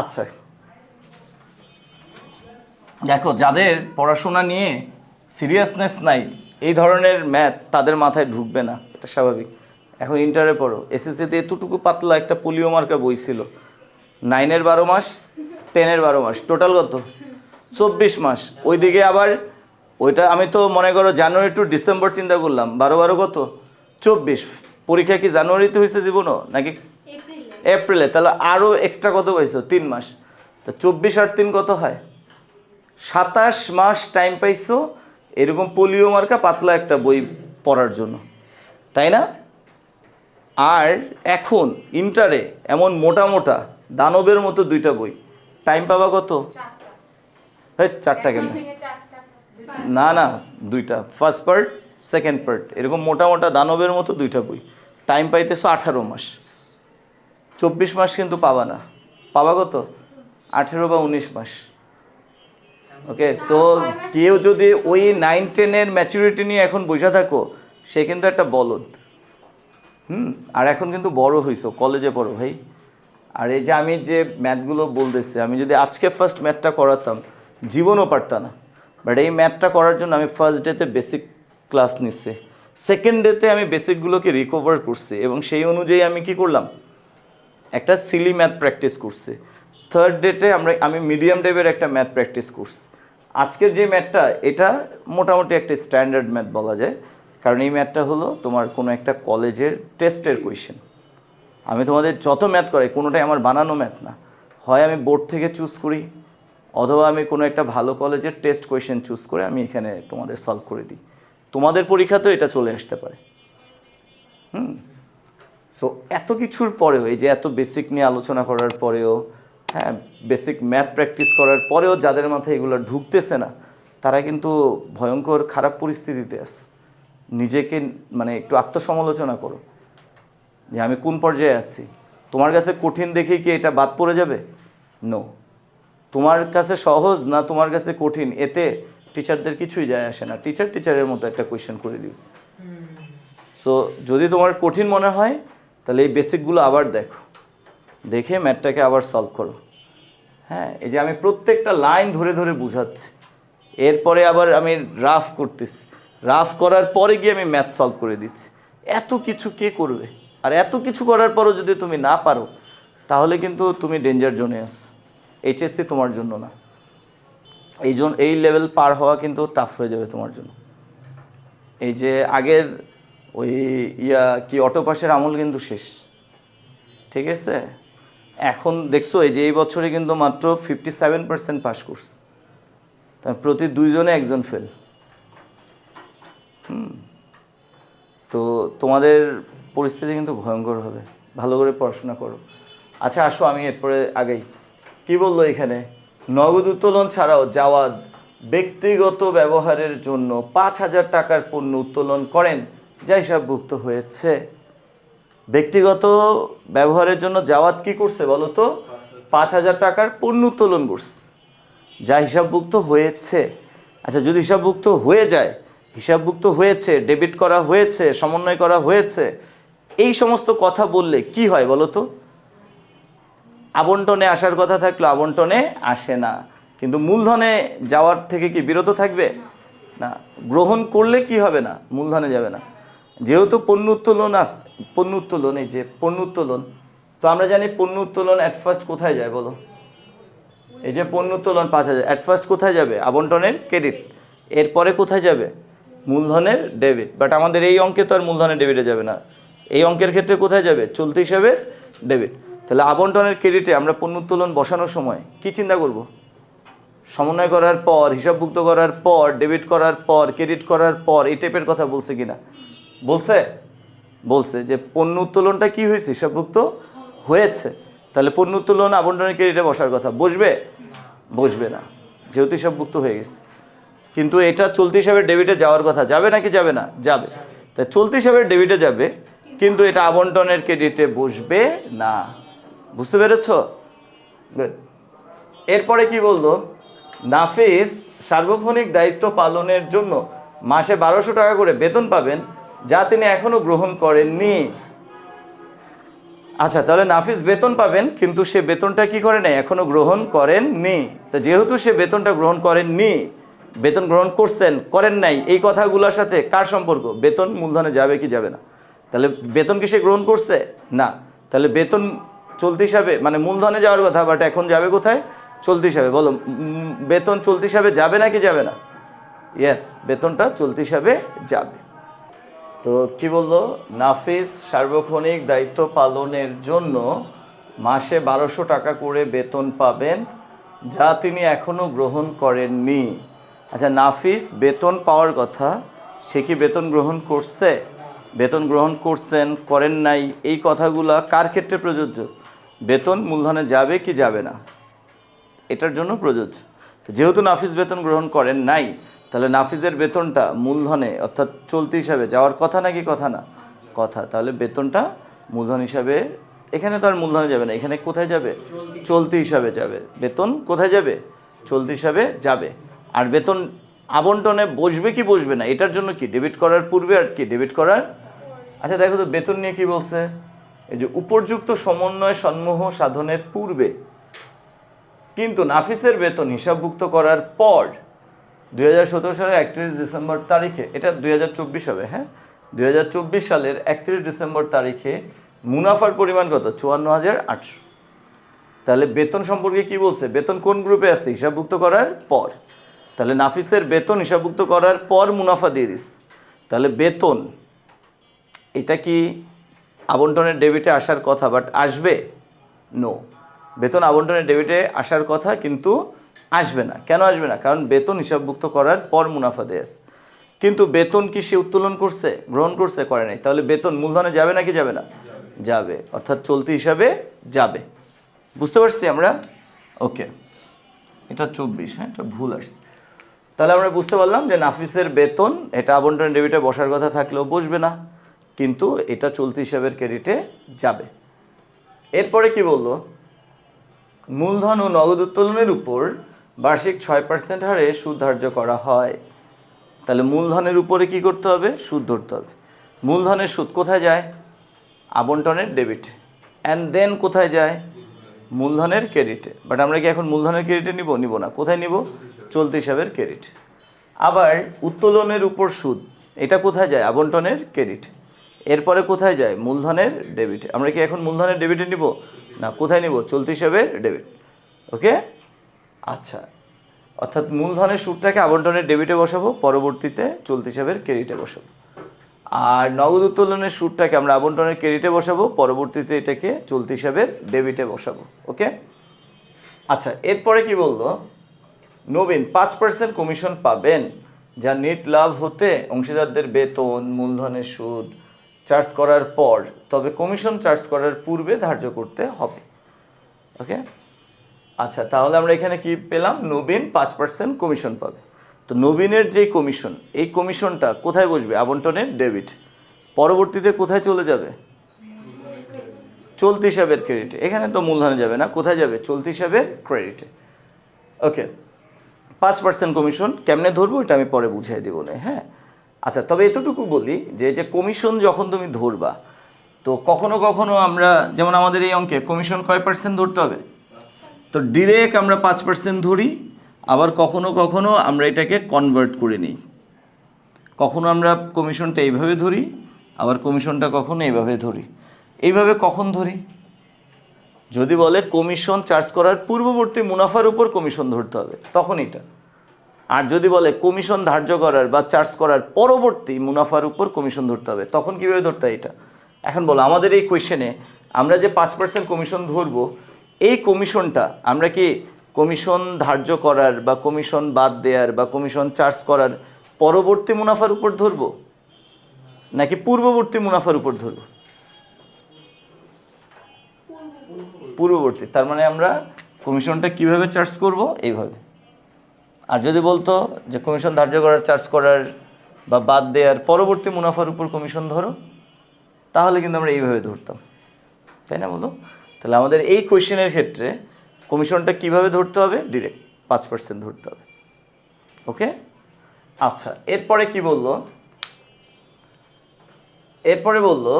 Speaker 1: আচ্ছা, দেখো যাদের পড়াশোনা নিয়ে সিরিয়াসনেস নাই এই ধরনের ম্যাথ তাদের মাথায় ঢুকবে না, এটা স্বাভাবিক। এখন ইন্টারে পড়ো, এসএসসিতে এতটুকু পাতলা একটা পোলিও মার্কা বই ছিল, 9-এর 12 মাস, 10-এর 12 মাস, টোটাল কত? 24 মাস। ওইদিকে আবার ওইটা আমি তো মনে করো জানুয়ারি টু ডিসেম্বর চিন্তা করলাম, 12 কত? 24। পরীক্ষা কি জানুয়ারিতে হয়েছে জীবনও নাকি এপ্রিলে? তাহলে আরও এক্সট্রা কত পাইছো? 3 মাস। তা 24 আর 3 কত হয়? 27 মাস টাইম পাইছো এরকম পোলিও মার্কা পাতলা একটা বই পড়ার জন্য, তাই না? আর এখন ইন্টারে এমন মোটা মোটা দানবের মতো 2টা বই, টাইম পাবা কত? 4টা কেন? না না, 2টা, ফার্স্ট পার্ট সেকেন্ড পার্ট, এরকম মোটা মোটা দানবের মতো 2টা বই, টাইম পাইতেছো 18 মাস। 24 মাস কিন্তু পাবা না, পাবা কত? 18 বা 19 মাস। ওকে, সো কেউ যদি ওই 9-10-এর ম্যাচুরিটি নিয়ে এখন বসে থাকো, সে কিন্তু একটা বলদ। আর এখন কিন্তু বড় হইছো, কলেজে পড়ো ভাই। আর এই যে আমি যে ম্যাথগুলো বলতেছি, আমি যদি আজকে ফার্স্ট ম্যাথটা করাতাম জীবনও পারতাম না। বাট এই ম্যাথটা করার জন্য আমি ফার্স্ট ডেতে বেসিক ক্লাস নিচ্ছি, সেকেন্ড ডেতে আমি বেসিকগুলোকে রিকভার করছি এবং সেই অনুযায়ী আমি কি করলাম? একটা সিলি ম্যাথ প্র্যাকটিস করছি। থার্ড ডেতে আমি মিডিয়াম টাইপের একটা ম্যাথ প্র্যাকটিস করছি। আজকের যে ম্যাথটা, এটা মোটামুটি একটা স্ট্যান্ডার্ড ম্যাথ বলা যায়, কারণ এই ম্যাথটা হলো তোমার কোনো একটা কলেজের টেস্টের কোয়েশ্চেন। আমি তোমাদের যত ম্যাথ করাই কোনোটাই আমার বানানো ম্যাথ না, হয় আমি বোর্ড থেকে চুজ করি অথবা আমি কোনো একটা ভালো কলেজের টেস্ট কোয়েশ্চেন চুজ করে আমি এখানে তোমাদের সলভ করে দিই। তোমাদের পরীক্ষাতেও এটা চলে আসতে পারে। সো এত কিছুর পরেও, এই যে এত বেসিক নিয়ে আলোচনা করার পরেও, হ্যাঁ বেসিক ম্যাথ প্র্যাকটিস করার পরেও যাদের মাথায় এগুলো ঢুকতেছে না, তারা কিন্তু ভয়ঙ্কর খারাপ পরিস্থিতিতে আছে। নিজেকে মানে একটু আত্মসমালোচনা করো যে আমি কোন পর্যায়ে আছি। তোমার কাছে কঠিন দেখে কি এটা বাদ পড়ে যাবে? নো। তোমার কাছে সহজ না তোমার কাছে কঠিন, এতে টিচারদের কিছুই যায় আসে না। টিচারের মতো একটা কোয়েশ্চেন করে দিবে। সো যদি তোমার কঠিন মনে হয় তাহলে এই বেসিকগুলো আবার দেখো, দেখে ম্যাথটাকে আবার সলভ করো। হ্যাঁ, এই যে আমি প্রত্যেকটা লাইন ধরে ধরে বুঝাচ্ছি, এরপরে আবার আমি রাফ করতেছি, রাফ করার পরে গিয়ে আমি ম্যাথ সলভ করে দিচ্ছি। এত কিছু কে করবে? আর এত কিছু করার পরও যদি তুমি না পারো তাহলে কিন্তু তুমি ডেঞ্জার জোনে আছো। এইচএসসি তোমার জন্য না। এই লেভেল পার হওয়া কিন্তু টাফ হয়ে যাবে তোমার জন্য। এই যে আগের ওই কি অটো পাসের আমল কিন্তু শেষ, ঠিক আছে? এখন দেখছো এই যে এই বছরে কিন্তু মাত্র 57% পাস করছে, তার প্রতি 2 জনে 1 জন ফেল। তো তোমাদের পরিস্থিতি কিন্তু ভয়ঙ্কর হবে, ভালো করে পড়াশোনা করো। আচ্ছা আসো আমি এরপরে আগেই কি বললো এখানে, নগদ উত্তোলন ছাড়াও জাওয়াদ ব্যক্তিগত ব্যবহারের জন্য 5,000 টাকার পণ্য উত্তোলন করেন যা হিসাবভুক্ত হয়েছে। ব্যক্তিগত ব্যবহারের জন্য জাওয়াদ কি করছে বলো তো? 5,000 টাকার পণ্য উত্তোলন করছে যা হিসাবভুক্ত হয়েছে। আচ্ছা যদি হিসাবভুক্ত হয়ে যায়, হিসাবভুক্ত হয়েছে, ডেবিট করা হয়েছে, সমন্বয় করা হয়েছে, এই সমস্ত কথা বললে কি হয় বলো তো? আবন্টনে আসার কথা থাকলে আবন্টনে আসে না, কিন্তু মূলধনে যাওয়ার থেকে কি বিরত থাকবে না? গ্রহণ করলে কি হবে না? মূলধনে যাবে না। যেহেতু পণ্য উত্তোলন এই যে পণ্য উত্তোলন, তো আমরা জানি পণ্য উত্তোলন অ্যাট ফার্স্ট কোথায় যায় বলো? এই যে পণ্য উত্তোলন 5,000 অ্যাট ফার্স্ট কোথায় যাবে? আবন্টনের ক্রেডিট। এরপরে কোথায় যাবে? মূলধনের ডেবিট। বাট আমাদের এই অঙ্কে তো আর মূলধনের ডেবিটে যাবে না, এই অঙ্কের ক্ষেত্রে কোথায় যাবে? চলতি হিসাবে ডেবিট। তাহলে আবন্টনের ক্রেডিটে আমরা পণ্য উত্তোলন বসানোর সময় কি চিন্তা করব? সমন্বয় করার পর, হিসাবভুক্ত করার পর, ডেবিট করার পর, ক্রেডিট করার পর, এই টাইপের কথা বলছে কিনা? বলছে যে পণ্য উত্তোলনটা কি হয়েছে? হিসাবভুক্ত হয়েছে। তাহলে পণ্য উত্তোলন আবন্টনের ক্রেডিটে বসার কথা, বসবে না যেহেতু হিসাবভুক্ত হয়ে গেছে। কিন্তু এটা চলতি হিসাবে ডেবিটে যাওয়ার কথা, যাবে নাকি যাবে না? যাবে। তাই চলতি হিসাবে ডেবিটে যাবে, কিন্তু এটা আবন্টনের ক্রেডিটে বসবে না। বুঝতে পেরেছ? গুড। এরপরে কি বললো? নাফিস সার্বক্ষণিক দায়িত্ব পালনের জন্য মাসে 1200 টাকা করে বেতন পাবেন যা তিনি এখনো গ্রহণ করেননি। আচ্ছা তাহলে নাফিস বেতন পাবেন, কিন্তু সে বেতনটা কি করে নাই? এখনো গ্রহণ করেননি। তো যেহেতু সে বেতনটা গ্রহণ করেননি, বেতন গ্রহণ করেন নাই, এই কথাগুলোর সাথে কার সম্পর্ক? বেতন মূলধনে যাবে কি যাবে না? তাহলে বেতন কি সে গ্রহণ করছে? না। তাহলে বেতন চলতি হিসাবে মানে মূলধনে যাওয়ার কথা, বাট এখন যাবে কোথায়? চলতি হিসাবে। বলো বেতন চলতি হিসাবে যাবে নাকি যাবে না? ইয়েস, বেতনটা চলতি হিসাবে যাবে। তো কি বললো? নাফিস সার্বক্ষণিক দায়িত্ব পালনের জন্য মাসে 1200 টাকা করে বেতন পাবেন যা তিনি এখনো গ্রহণ করেননি। আচ্ছা নাফিস বেতন পাওয়ার কথা, সে কি বেতন গ্রহণ করছে? বেতন গ্রহণ করছেন, করেন নাই, এই কথাগুলা কার ক্ষেত্রে প্রযোজ্য? বেতন মূলধনে যাবে কি যাবে না, এটার জন্য প্রযোজ্য। যেহেতু নাফিস বেতন গ্রহণ করেন নাই, তাহলে নাফিসের বেতনটা মূলধনে অর্থাৎ চলতি হিসাবে যাওয়ার কথা নাকি কথা না? কথা। তাহলে বেতনটা মূলধন হিসাবে, এখানে তো আর মূলধনে যাবে না, এখানে কোথায় যাবে? চলতি হিসাবে যাবে। বেতন কোথায় যাবে? চলতি হিসাবে যাবে। আর বেতন আবন্টনে বসবে কি বসবে না, এটার জন্য কি ডেবিট করার পূর্বে আর কি ডেবিট করার। আচ্ছা দেখো তো বেতন নিয়ে কি বলছে? এই যে উপর্যুক্ত সমন্বয় সমূহ সাধনের পূর্বে কিন্তু নাফিসের বেতন হিসাবভুক্ত করার পর 2017 সালের 31 ডিসেম্বর তারিখে, এটা 2024 হবে, হ্যাঁ 2024 সালের 31 ডিসেম্বর তারিখে মুনাফার পরিমাণ কত? 54,800। তাহলে বেতন সম্পর্কে কি বলছে? বেতন কোন গ্রুপে আছে? হিসাবভুক্ত করার পর। তাহলে নাফিসের বেতন হিসাবভুক্ত করার পর মুনাফা দিয়ে দিস। তাহলে বেতন এটা কি আবন্টনের ডেবিটে আসার কথা, বাট আসবে? নো। বেতন আবন্টনের ডেবিটে আসার কথা কিন্তু আসবে না। কেন আসবে না? কারণ বেতন হিসাবভুক্ত করার পর মুনাফা দেয়। কিন্তু বেতন কি সে উত্তোলন করছে, গ্রহণ করছে? করে নাই। তাহলে বেতন মূলধনে যাবে নাকি যাবে না? যাবে, অর্থাৎ চলতি হিসাবে যাবে। বুঝতে পারছি আমরা? ওকে, এটা 24, হ্যাঁ এটা ভুল আসছে। তাহলে আমরা বুঝতে পারলাম যে নাফিসের বেতন এটা আবন্টন ডেবিটে বসার কথা থাকলেও বসবে না, কিন্তু এটা চলতি হিসাবের ক্রেডিটে যাবে। এরপরে কি বললো, মূলধন ও নগদ উত্তোলনের উপর বার্ষিক 6% হারে সুদ ধার্য করা হয়। তাহলে মূলধনের উপরে কি করতে হবে, সুদ ধরতে হবে। মূলধনের সুদ কোথায় যায়, আবন্টনের ডেবিট, অ্যান্ড দেন কোথায় যায়, মূলধনের ক্রেডিটে। বাট আমরা কি এখন মূলধনের ক্রেডিটে নিব না, কোথায় নিব, চলতি হিসাবের ক্রেডিট। আবার উত্তোলনের উপর সুদ, এটা কোথায় যায়, আবন্টনের ক্রেডিট। এরপরে কোথায় যায়, মূলধনের ডেবিটে। আমরা কি এখন মূলধনের ডেবিটে নিব না, কোথায় নিব, চলতি হিসাবের ডেবিট। ওকে, আচ্ছা, অর্থাৎ মূলধনের সুদটাকে আবন্টনের ডেবিটে বসাবো, পরবর্তীতে চলতি হিসাবের ক্রেডিটে বসাবো। আর নগদ উত্তোলনের সুদটাকে আমরা আবন্টনের ক্রেডিটে বসাবো, পরবর্তীতে এটাকে চলতি হিসাবের ডেবিটে বসাবো। ওকে, আচ্ছা, এরপরে কি বললো, নবীন 5% কমিশন পাবেন যা নেট লাভ হতে অংশীদারদের বেতন মূলধনের সুদ চার্জ করার পর, তবে কমিশন চার্জ করার পূর্বে ধার্য করতে হবে। ওকে, আচ্ছা, তাহলে আমরা এখানে কি পেলাম, নবীন 5% কমিশন পাবে। তো নবীনের যে কমিশন, এই কমিশনটা কোথায় বসবে, আবন্টনের ডেবিট, পরবর্তীতে কোথায় চলে যাবে, চলতি হিসাবের ক্রেডিটে। এখানে তো মূলধনে যাবে না, কোথায় যাবে, চলতি হিসাবের ক্রেডিটে। ওকে, 5% কমিশন কেমনে ধরবো এটা আমি পরে বুঝিয়ে দেবো না। হ্যাঁ, আচ্ছা, তবে এতটুকু বলি যে কমিশন যখন তুমি ধরবা, তো কখনো কখনো আমরা, যেমন আমাদের এই অঙ্কে কমিশন কয় পার্সেন্ট ধরতে হবে, তো ডিরেক্ট আমরা 5% ধরি, আবার কখনো কখনো আমরা এটাকে কনভার্ট করে নিই। কখনো আমরা কমিশনটা এইভাবে ধরি, আবার কমিশনটা কখনো এইভাবে ধরি। এইভাবে কখন ধরি, যদি বলে কমিশন চার্জ করার পূর্ববর্তী মুনাফার উপর কমিশন ধরতে হবে, তখন এটা। আর যদি বলে কমিশন ধার্য করার বা চার্জ করার পরবর্তী মুনাফার উপর কমিশন ধরতে হবে, তখন কীভাবে ধরতে হয় এটা। এখন বলো, আমাদের এই কোয়েশ্চেনে আমরা যে 5% কমিশন ধরবো, এই কমিশনটা আমরা কি কমিশন ধার্য করার বা কমিশন বাদ দেওয়ার বা কমিশন চার্জ করার পরবর্তী মুনাফার উপর ধরবো, নাকি পূর্ববর্তী মুনাফার উপর ধরবো, পূর্ববর্তী। তার মানে আমরা কমিশনটা কিভাবে চার্জ করব, এইভাবে। আর যদি বলতো যে কমিশন ধার্য করার, চার্জ করার বা বাদ দেওয়ার পরবর্তী মুনাফার উপর কমিশন ধরো, তাহলে কিন্তু আমরা এইভাবে ধরতাম, তাই না বলো। তাহলে আমাদের এই কোয়েশ্চেনের ক্ষেত্রে কমিশনটা কিভাবে ধরতে হবে, ডিরেক্ট 5% ধরতে হবে। ওকে, আচ্ছা, এরপরে কি বললো, এরপরে বললো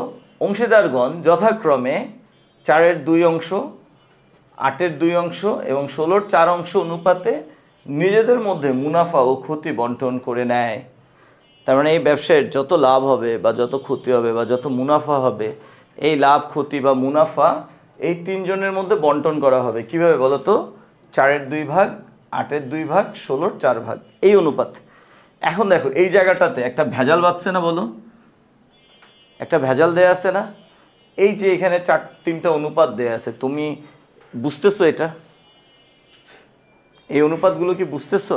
Speaker 1: অংশীদারগণ যথাক্রমে 4/2 অংশ, 8/2 অংশ এবং 16/4 অংশ অনুপাতে নিজেদের মধ্যে মুনাফা ও ক্ষতি বন্টন করে নেয়। তার মানে এই ব্যবসায়ের যত লাভ হবে বা যত ক্ষতি হবে বা যত মুনাফা হবে, এই লাভ, ক্ষতি বা মুনাফা এই 3 জনের মধ্যে বন্টন করা হবে। কিভাবে বলো তো, 4/2 ভাগ, 8/2 ভাগ, 16/4 ভাগ, এই অনুপাত। এখন দেখো, এই জায়গাটাতে একটা ভেজাল বাঁধছে না, বলো, একটা ভেজাল দেয়া আছে না। এই যে এখানে 3টা অনুপাত দেয়া আছে, তুমি বুঝতেছো এটা, এই অনুপাতগুলো কি বুঝতেছো,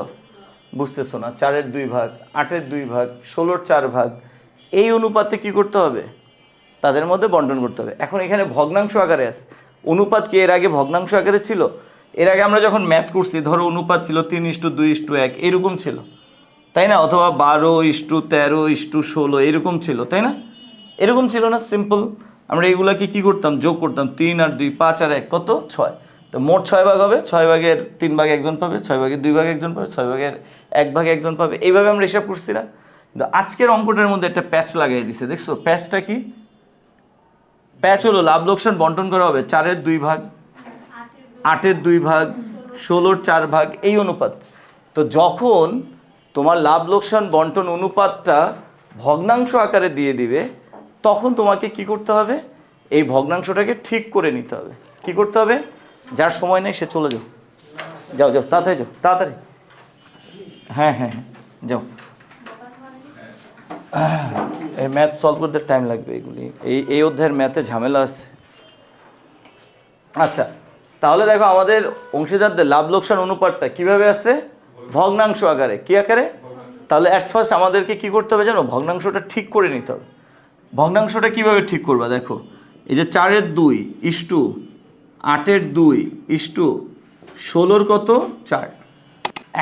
Speaker 1: বুঝতেছো না। 4/2 ভাগ, 8/2 ভাগ, 16/4 ভাগ, এই অনুপাতে কি করতে হবে, তাদের মধ্যে বন্টন করতে হবে। এখন এখানে ভগ্নাংশ আকারে আছে, অনুপাত কি এর আগে ভগ্নাংশ আকারে ছিল? এর আগে আমরা যখন ম্যাথ করছি, ধরো অনুপাত ছিল 3:2:1 এরকম ছিল, তাই না, অথবা 12:13:16 এরকম ছিল, তাই না, এরকম ছিল না, সিম্পল। আমরা এইগুলাকে কি করতাম, যোগ করতাম, 3 আর 2, 5 আর 1 কত, 6। তো মোট 6 ভাগ হবে, 6 ভাগের 3 ভাগ একজন পাবে, 6 ভাগের 2 ভাগ একজন পাবে, 6 ভাগের 1 ভাগ একজন পাবে। এইভাবে আমরা হিসাব করছি না। কিন্তু আজকের অঙ্কটার মধ্যে একটা প্যাচ লাগাই দিছে, দেখছো প্যাচটা কি? প্যাচ হলো লাভ লোকসান বন্টন করা হবে 4/2 ভাগ, 8/2 ভাগ, 16/4 ভাগ, এই অনুপাত। তো যখন তোমার লাভ লোকসান বন্টন অনুপাতটা ভগ্নাংশ আকারে দিয়ে দিবে, তখন তোমাকে কি করতে হবে, এই ভগ্নাংশটাকে ঠিক করে নিতে হবে। কি করতে হবে? যার সময় নেই সে চলে যাও, যাও যাও, তাড়াতাড়ি যাও, তাড়াতাড়ি। হ্যাঁ হ্যাঁ হ্যাঁ, যাও। এই ম্যাথ সলভ করতে টাইম লাগবে, এগুলি এই অধ্যায়ের ম্যাথে ঝামেলা আছে। আচ্ছা, তাহলে দেখো আমাদের অংশীদারদের লাভ লোকসান অনুপাতটা কিভাবে আছে, ভগ্নাংশ আকারে। কি আকারে? তাহলে অ্যাট ফার্স্ট আমাদেরকে কি করতে হবে জানো, ভগ্নাংশটা ঠিক করে নিতে হবে। ভগ্নাংশটা কিভাবে ঠিক করবা, দেখো এই যে 4/2 = 8/2 = 16 কত 4।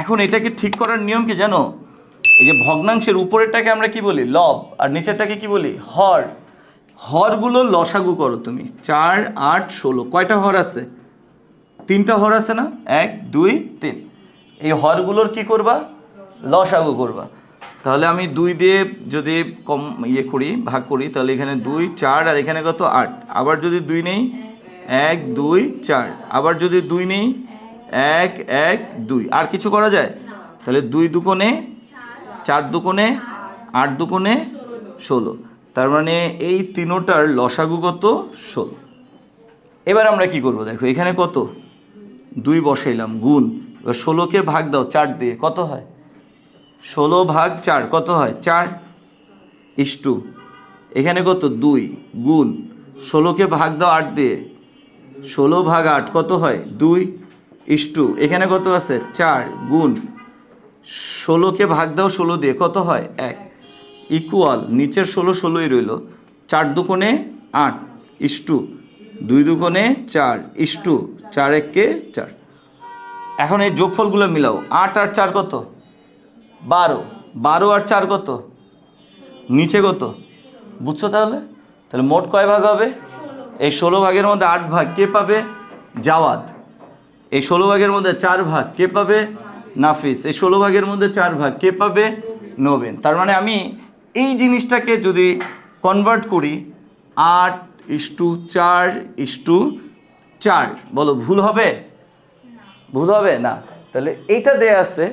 Speaker 1: এখন এটাকে ঠিক করার নিয়ম কি জানো? এই যে ভগ্নাংশের উপরেরটাকে আমরা কি বলি? লব, আর নিচেরটাকে কি বলি? হর। হরগুলো লসাগু করো তুমি। 4, 8, 16 কয়টা হর আছে? 3টা হর আছে না? 1, 2, 3। এই হরগুলোর কি করবা? লসাগু করবা। তাহলে আমি 2 দিয়ে যদি কম করি, ভাগ করি, তাহলে এখানে 2, 4 আর এখানে কত? 8। আবার যদি 2 নেই, 1, 2, 4। আবার যদি 2 নেই, 1, 1, 2। আর কিছু করা যায়? তাহলে 2 দুকোণে 4, দুকোণে 8, দুকোণে 16। তার মানে এই তিনোটার লসাগু কত? 16। এবার আমরা কি করব? দেখো এখানে কত? 2 বসাইলাম, গুণ। এবার 16কে ভাগ দাও 4 দিয়ে, কত হয়? 16 ভাগ 4 কত হয়? 4 ইস্টু এখানে কত? 2 গুণ। 16কে ভাগ দাও 8 দিয়ে, 16 ভাগ 8 কত হয়? 2 ইস্টু এখানে কত আছে? 4 গুণ। 16কে ভাগ দাও 16 দিয়ে, কত হয়? 1 ইকুয়াল নিচের 16 16ই রইল। 4 দুকোণে 8 ইস্টু 2 দুকোণে 4 ইস্টু 4 1কে 4। এখন এই যোগফলগুলো মিলাও। 8 আর 4 কত? 12। 12 আর 4 কত? নিচে কত? বুঝছো তাহলে? তাহলে মোট কয় ভাগ হবে? এই 16 ভাগের মধ্যে 8 ভাগ কে পাবে? জাওয়াদ। এই 16 ভাগের মধ্যে 4 ভাগ কে পাবে? নাফিস। এই 16 ভাগের মধ্যে 4 ভাগ কে পাবে? নবীন। তার মানে আমি এই জিনিসটাকে যদি কনভার্ট করি 8:4:4, বলো ভুল হবে? ভুল হবে না। তাহলে এইটা দেয়া আছে,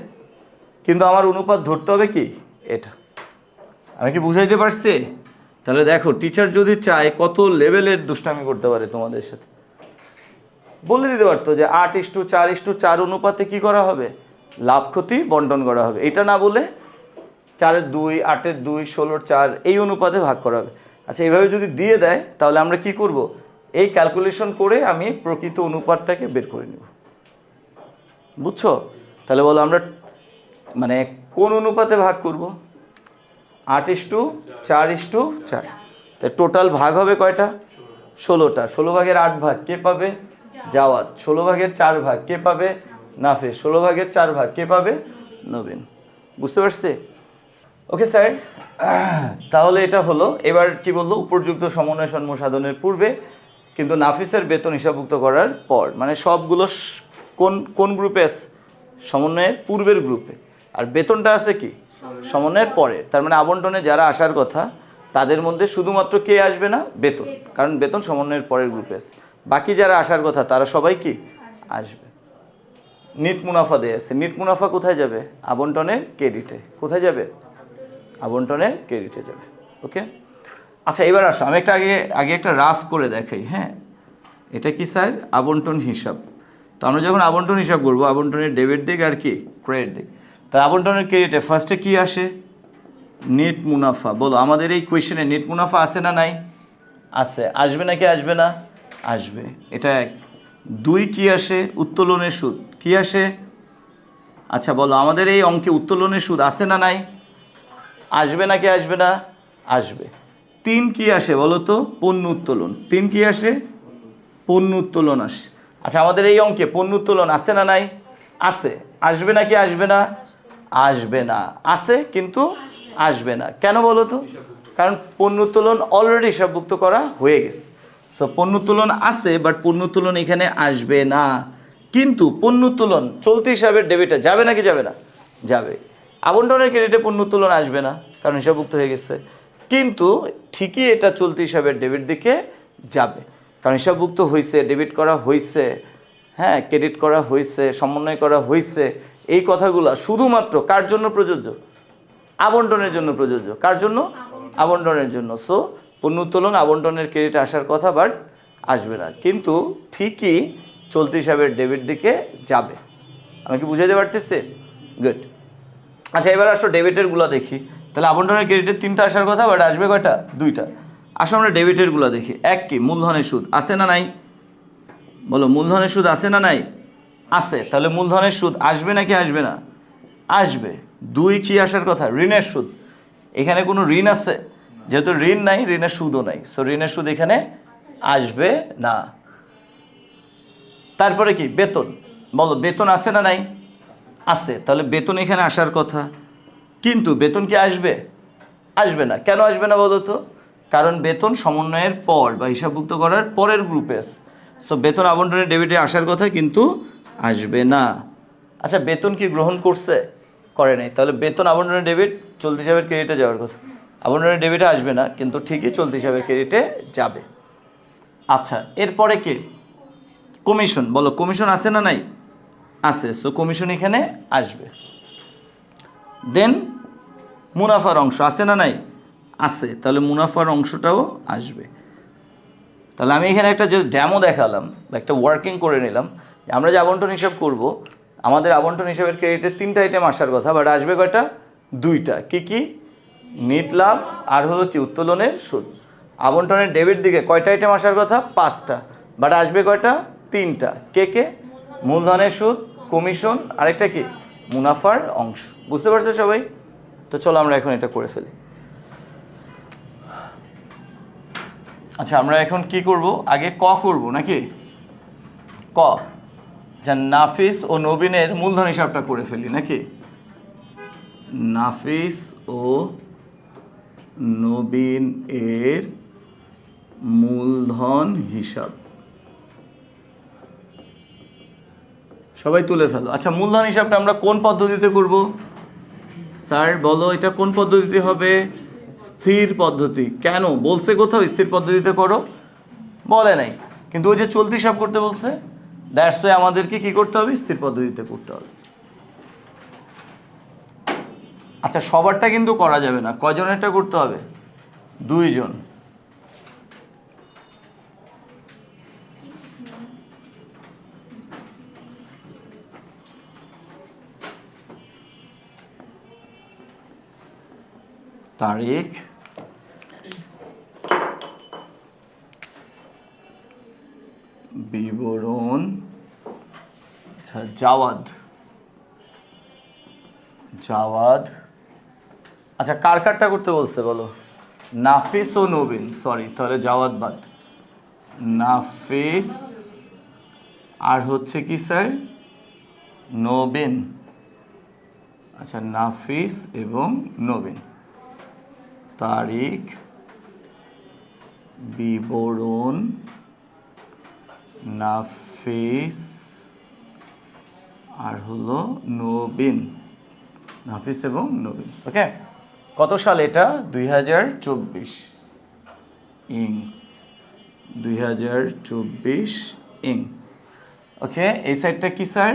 Speaker 1: কিন্তু আমার অনুপাত ধরতে হবে কি? এটা। আমি কি বুঝাইতে পারছি? তাহলে দেখো টিচার যদি চায় কত লেভেলের দুষ্টামি করতে পারে তোমাদের সাথে। বলে দিতে পারতো যে 8:4:4 অনুপাতে কি করা হবে? লাভ ক্ষতি বন্টন করা হবে। এটা না বলে 4-2, 8-2, 16-4 এই অনুপাতে ভাগ করা হবে। আচ্ছা, এইভাবে যদি দিয়ে দেয় তাহলে আমরা কি করব? এই ক্যালকুলেশন করে আমি প্রকৃত অনুপাতটাকে বের করে নেব। বুঝছো? তাহলে বলো আমরা মানে কোন অনুপাতে ভাগ করব? 8:4:4। তাই টোটাল ভাগ হবে কয়টা? 16টা। 16 ভাগের 8 ভাগ কে পাবে? জাওয়াদ। 16 ভাগের 4 ভাগ কে পাবে? নাফিস। 16 ভাগের 4 ভাগ কে পাবে? নবীন। বুঝতে পারছি? ওকে স্যার, তাহলে এটা হলো। এবার কি বললো? উপযুক্ত সমন্বয় সমূহ সাধনের পূর্বে কিন্তু নাফিসের বেতন হিসাবভুক্ত করার পর, মানে সবগুলো কোন কোন গ্রুপে আছে? সমন্বয়ের পূর্বের গ্রুপে। আর বেতনটা আছে কি? সমন্বয়ের পরে। তার মানে আবন্টনে যারা আসার কথা তাদের মধ্যে শুধুমাত্র কে আসবে না? বেতন। কারণ বেতন সমন্বয়ের পরের গ্রুপে আছে। বাকি যারা আসার কথা তারা সবাই কি আসবে। নিট মুনাফা দেয়া আছে। নিট মুনাফা কোথায় যাবে? আবন্টনের ক্রেডিটে। কোথায় যাবে? আবন্টনের ক্রেডিটে যাবে। ওকে, আচ্ছা এবার আসো আমি একটা আগে একটা রাফ করে দেখাই। হ্যাঁ, এটা কি স্যার? আবন্টন হিসাব। তো আমরা যখন আবন্টন হিসাব করবো, আবন্টনের ডেবিট দিক আর কি ক্রেডিট দিক। তা আবন্টনের ক্রেডিটে ফার্স্টে কি আসে? নেট মুনাফা। বলো আমাদের এই কোয়েশ্চেনে নেট মুনাফা আছে না নাই? আছে। আসবে নাকি আসবে না? আসবে। এটা 1। 2 কি আসে? উত্তোলনের সুদ। কি আসে? আচ্ছা বলো আমাদের এই অঙ্কে উত্তোলনের সুদ আছে না নাই? আসবে নাকি আসবে না? আসবে। 3 কি আসে বলো তো? পণ্য উত্তোলন। 3 কি আসে? পণ্য উত্তোলন আসে। আচ্ছা আমাদের এই অঙ্কে পণ্য উত্তোলন আছে না নাই? আছে। আসবে নাকি আসবে না? আসবে না। আছে কিন্তু আসবে না। কেন বলো তো? কারণ পণ্য উত্তোলন অলরেডি হিসাবভুক্ত করা হয়ে গেছে। সো পণ্য উত্তোলন আছে, বাট পণ্য উত্তোলন এখানে আসবে না। কিন্তু পণ্য উত্তোলন চলতি হিসাবের ডেবিটে যাবে নাকি যাবে না? যাবে। আবন্টনের ক্রেডিটে পণ্য উত্তোলন আসবে না, কারণ হিসাবভুক্ত হয়ে গেছে। কিন্তু ঠিকই এটা চলতি হিসাবের ডেবিট দিকে যাবে, কারণ হিসাবভুক্ত হয়েছে, ডেবিট করা হয়েছে, হ্যাঁ ক্রেডিট করা হয়েছে, সমন্বয় করা হয়েছে। এই কথাগুলো শুধুমাত্র কার জন্য প্রযোজ্য? আবন্টনের জন্য প্রযোজ্য। কার জন্য? আবন্টনের জন্য। সো পণ্য উত্তোলন আবন্টনের ক্রেডিট আসার কথা, বাট আসবে না, কিন্তু ঠিকই চলতি হিসাবের ডেবিট দিকে যাবে। আমি কি বুঝাইতে পারতেছি? গুড। আচ্ছা এবার আসো ডেবিটেরগুলো দেখি। তাহলে আবন্টনের ক্রেডিটের 3টা আসার কথা, বাট আসবে কয়টা? 2টা। আসো আমরা ডেবিটেরগুলো দেখি। 1 কি? মূলধনের সুদ আছে না নাই? বলো মূলধনের সুদ আছে না নাই? আছে। তাহলে মূলধনের সুদ আসবে নাকি আসবে না? আসবে। 2 কি আসার কথা? ঋণের সুদ। এখানে কোনো ঋণ আছে? যেহেতু ঋণ নাই, ঋণের সুদও নাই, সো ঋণের সুদ এখানে আসবে না। তারপরে কি? বেতন। বলো বেতন আছে না নাই? আছে, তাহলে বেতন এখানে আসার কথা, কিন্তু বেতন কি আসবে? আসবে না। কেন আসবে না বলো তো? কারণ বেতন সমন্বয়ের পর বা হিসাবভুক্ত করার পরের গ্রুপে, সো বেতন আবন্টনের ডেবিটে আসার কথা কিন্তু আসবে না। আচ্ছা, বেতন কি গ্রহণ করছে? করে নাই, তাহলে বেতন আবন্টনের ডেবিট চলতি হিসাবের ক্রেডিটে যাওয়ার কথা। আবন্টনের ডেবিটে আসবে না, কিন্তু ঠিকই চলতি হিসাবের ক্রেডিটে যাবে। আচ্ছা, এরপরে কে? কমিশন। বলো, কমিশন আছে না নাই? আছে, সো কমিশন এখানে আসবে। দেন মুনাফার অংশ আছে না নাই? আছে, তাহলে মুনাফার অংশটাও আসবে। তাহলে আমি এখানে একটা জাস্ট ড্যামো দেখালাম বা একটা ওয়ার্কিং করে নিলাম। আমরা যে আবন্টন হিসাব করব, আমাদের আবন্টন হিসাবের ক্রেডিটের 3টা আইটেম আসার কথা, বাট আসবে কয়টা? 2টা। কি কি? নিট লাভ আর হলো কি উত্তোলনের সুদ। আবন্টনের ডেবিট দিকে কয়টা আইটেম আসার কথা? 5টা, বাট আসবে কয়টা? 3টা। কে কে? মূলধনের সুদ, কমিশন, আরেকটা কি? মুনাফার অংশ। বুঝতে পারছো সবাই? তো চলো আমরা এখন এটা করে ফেলি। আচ্ছা, আমরা এখন কি করব? আগে ক করব নাকি? ক, যা নাফিস ও নবীনের মূলধন হিসাবটা করে ফেলি নাকি? নাফিস ও নবীন এর মূলধন হিসাব সবাই তুলে ফেলো। আচ্ছা, মূলধন হিসাবটা আমরা কোন পদ্ধতিতে করব? স্যার বলো, এটা কোন পদ্ধতিতে হবে? স্থির পদ্ধতি। কেন বলছে কোথাও স্থির পদ্ধতিতে করো? বলে নাই, কিন্তু ওই যে চলতি হিসাব করতে বলছে, দ্যাটস ওয়াই আমাদেরকে কি করতে হবে? স্থির পদ্ধতিতে করতে হবে। আচ্ছা, সবারটা কিন্তু করা যাবে না। কয়জনেরটা করতে হবে? 2 জন। তারিখ, বিবরণ, আচ্ছা জাওয়াদ। জাওয়াদ। আচ্ছা, কার কারটা করতে বলছে বলো? নাফিস ও নবীন। সরি, তাহলে জাওয়াদ বাদ। নাফিস আর হচ্ছে কি স্যার? নবীন। আচ্ছা, নাফিস এবং নবীন। তারিখ, বিবরণ, নাফিস আর হলো নবীন। নাফিস এবং নবীন। ওকে, কত সাল এটা? 2024 ইং। 2024 ইং। ওকে, এই সাইডটা কি স্যার?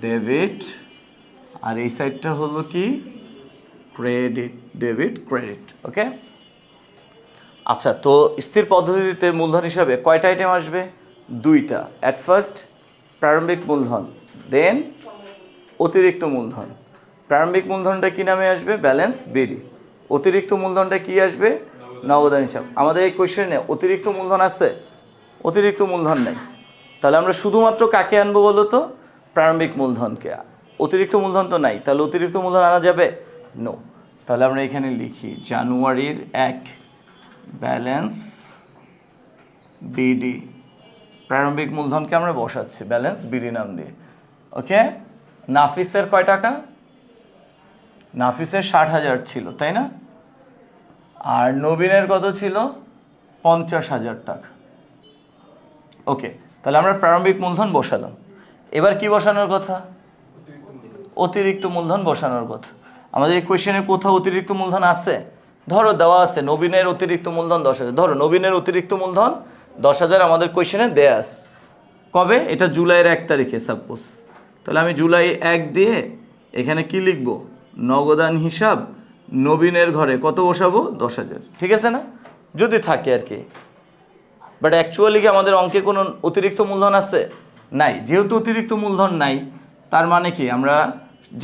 Speaker 1: ডেবিট। আর এই সাইডটা হলো কি? ক্রেডিট। Debit credit. ওকে, আচ্ছা, তো স্থির পদ্ধতিতে মূলধন হিসাবে কয়টা আইটেম আসবে? 2টা। অ্যাট ফার্স্ট প্রারম্ভিক মূলধন, দেন অতিরিক্ত মূলধন। প্রারম্ভিক মূলধনটা কি নামে আসবে? Balance BD. অতিরিক্ত মূলধনটা কি আসবে? নগদান হিসাব। আমাদের এই কোয়েশ্চেনে অতিরিক্ত মূলধন আছে? অতিরিক্ত মূলধন নেই, তাহলে আমরা শুধুমাত্র কাকে আনবো বলো তো? প্রারম্ভিক মূলধনকে। অতিরিক্ত মূলধন তো নাই, তাহলে অতিরিক্ত মূলধন আনা যাবে? নো। তাহলে আমরা এখানে লিখি জানুয়ারির 1 ব্যালেন্স বিডি। প্রারম্ভিক মূলধনকে আমরা বসাচ্ছি ব্যালেন্স বিডি নাম দিয়ে। ওকে, নাফিসের কয় টাকা? নাফিসের 60,000 ছিল, তাই না? আর নবীনের কত ছিল? 50,000 টাকা। ওকে, তাহলে আমরা প্রারম্ভিক মূলধন বসালাম। এবার কি বসানোর কথা? অতিরিক্ত মূলধন বসানোর কথা। আমাদের এই কোয়েশ্চেনে কোথাও অতিরিক্ত মূলধন আছে? ধরো দেওয়া আছে নবীনের অতিরিক্ত মূলধন 10,000। ধরো নবীনের অতিরিক্ত মূলধন 10,000 আমাদের কোয়েশ্চেনে দেয়া আছে। কবে? এটা জুলাইয়ের 1 তারিখে সাপোজ। তাহলে আমি জুলাই 1 দিয়ে এখানে কি লিখব? নগদান হিসাব নবীনের ঘরে কত বসাবো? 10,000। ঠিক আছে না? যদি থাকে আর কি। বাট অ্যাকচুয়ালি কি আমাদের অঙ্কে কোনো অতিরিক্ত মূলধন আছে? নাই। যেহেতু অতিরিক্ত মূলধন নাই, তার মানে কি আমরা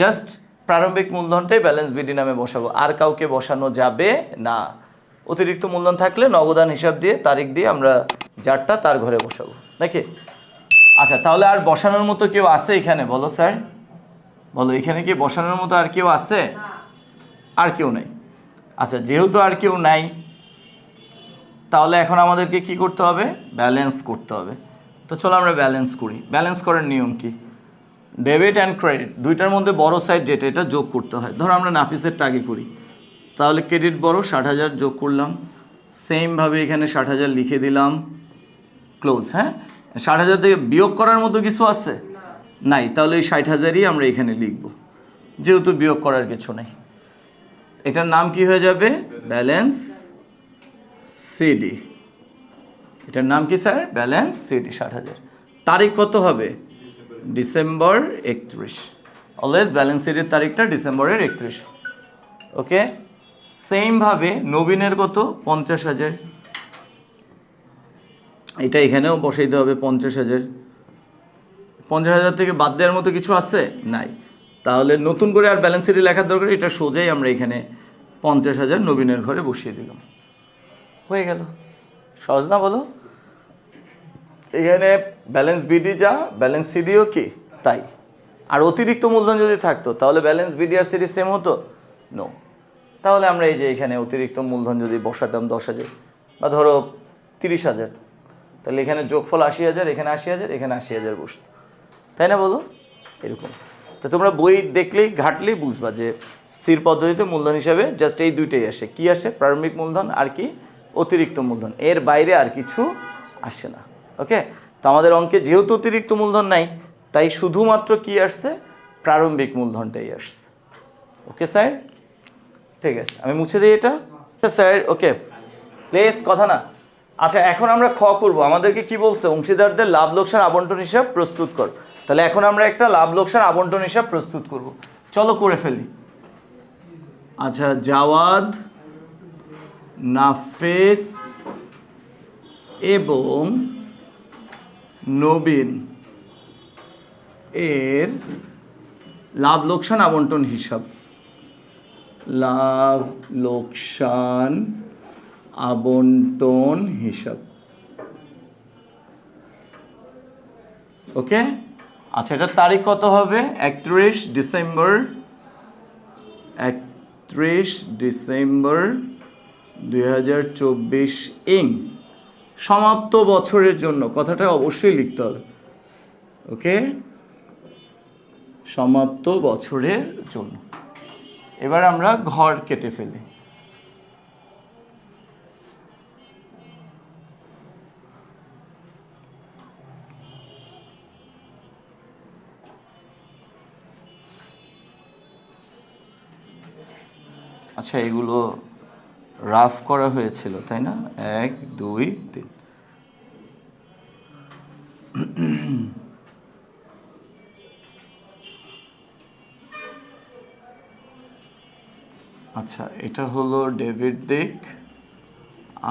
Speaker 1: জাস্ট প্রারম্ভিক মূলধনটাই ব্যালেন্স বিডি নামে বসাবো, আর কাউকে বসানো যাবে না। অতিরিক্ত মূলধন থাকলে নগদান হিসাব দিয়ে তারিখ দিয়ে আমরা যারটা তার ঘরে বসাবো নাকি? আচ্ছা, তাহলে আর বসানোর মতো কেউ আছে এখানে? বলো স্যার, বলো এখানে কি বসানোর মতো আর কেউ আছে? আর কেউ নাই। আচ্ছা, যেহেতু আর কেউ নাই, তাহলে এখন আমাদেরকে কি করতে হবে? ব্যালেন্স করতে হবে। তো চলো আমরা ব্যালেন্স করি। ব্যালেন্স করার নিয়ম কি? ডেবিট অ্যান্ড ক্রেডিট দুইটার মধ্যে বড় সাইড যেটা এটা যোগ করতে হয়। ধরো আমরা নাফিসেরটা আগে করি, তাহলে ক্রেডিট বড় 60,000 যোগ করলাম, সেমভাবে এখানে 60,000 লিখে দিলাম, ক্লোজ। হ্যাঁ, 60,000 থেকে বিয়োগ করার মতো কিছু আছে? নাই, তাহলে এই 60,000ই আমরা এখানে লিখব, যেহেতু বিয়োগ করার কিছু নেই। এটার নাম কি হয়ে যাবে? Balance CD. এটার নাম কি স্যার? Balance CD 60,000। তারিখ কত হবে? ডিসেম্বর 31। অলওয়েজ ব্যালেন্স সিডির তারিখটা ডিসেম্বরের 31। ওকে, সেমভাবে নবীনের কত? 50,000। এটা এখানেও বসাইতে হবে 50,000। 50,000 থেকে বাদ দেওয়ার মতো কিছু আছে? নাই, তাহলে নতুন করে আর ব্যালেন্স সিডি লেখার দরকার, এটা সোজাই আমরা এখানে 50,000 নবীনের ঘরে বসিয়ে দিলাম, হয়ে গেল। সহজ না বলো? এখানে ব্যালেন্স বিডি যা, ব্যালেন্স সিডিও কি তাই। আর অতিরিক্ত মূলধন যদি থাকতো তাহলে ব্যালেন্স বিডি আর সিডি সেম হতো? নো। তাহলে আমরা এই যে এখানে অতিরিক্ত মূলধন যদি বসাতাম 10,000 বা ধরো 30,000, তাহলে এখানে যোগফল 80,000, এখানে 80,000, এখানে 80,000 বসতো, তাই না বলো? এরকম। তো তোমরা বই দেখলেই ঘাটলেই বুঝবা যে স্থির পদ্ধতিতে মূলধন হিসাবে জাস্ট এই দুইটাই আসে। কি আসে? প্রারম্ভিক মূলধন আর কি অতিরিক্ত মূলধন, এর বাইরে আর কিছু আসে না। ওকে, তো আমাদের অঙ্কে যেহেতু অতিরিক্ত মূলধন নাই, তাই শুধুমাত্র কি আসছে? প্রারম্ভিক মূলধনটাই আসছে। ওকে স্যার, ঠিক আছে, আমি মুছে দিই এটা। স্যার ওকে প্লিজ, কথা না। আচ্ছা, এখন আমরা খ করব। আমাদেরকে কি বলছে? অংশীদারদের লাভ লোকসান আবন্টন হিসাব প্রস্তুত কর। তাহলে এখন আমরা একটা লাভ লোকসান আবন্টন হিসাব প্রস্তুত করব, চলো করে ফেলি। আচ্ছা, জাওয়াদ, নাফিস এবং নবীন এর লাভ লোকসান আবন্টন হিসাব। লাভ লোকসান আবন্টন হিসাব। ওকে, আচ্ছা, এটার তারিখ কত হবে? 31 ডিসেম্বর। 31 ডিসেম্বর 2024 ইং সমাপ্ত বছরের জন্য। কথাটা অবশ্যই লিখতে হবে। ওকে, সমাপ্ত বছরের জন্য। এবার আমরা ঘর কেটে ফেলি। আচ্ছা, এগুলো রাফ করা হয়েছিল তাই না? 1 2 3। আচ্ছা, এটা হলো ডেবিট দিক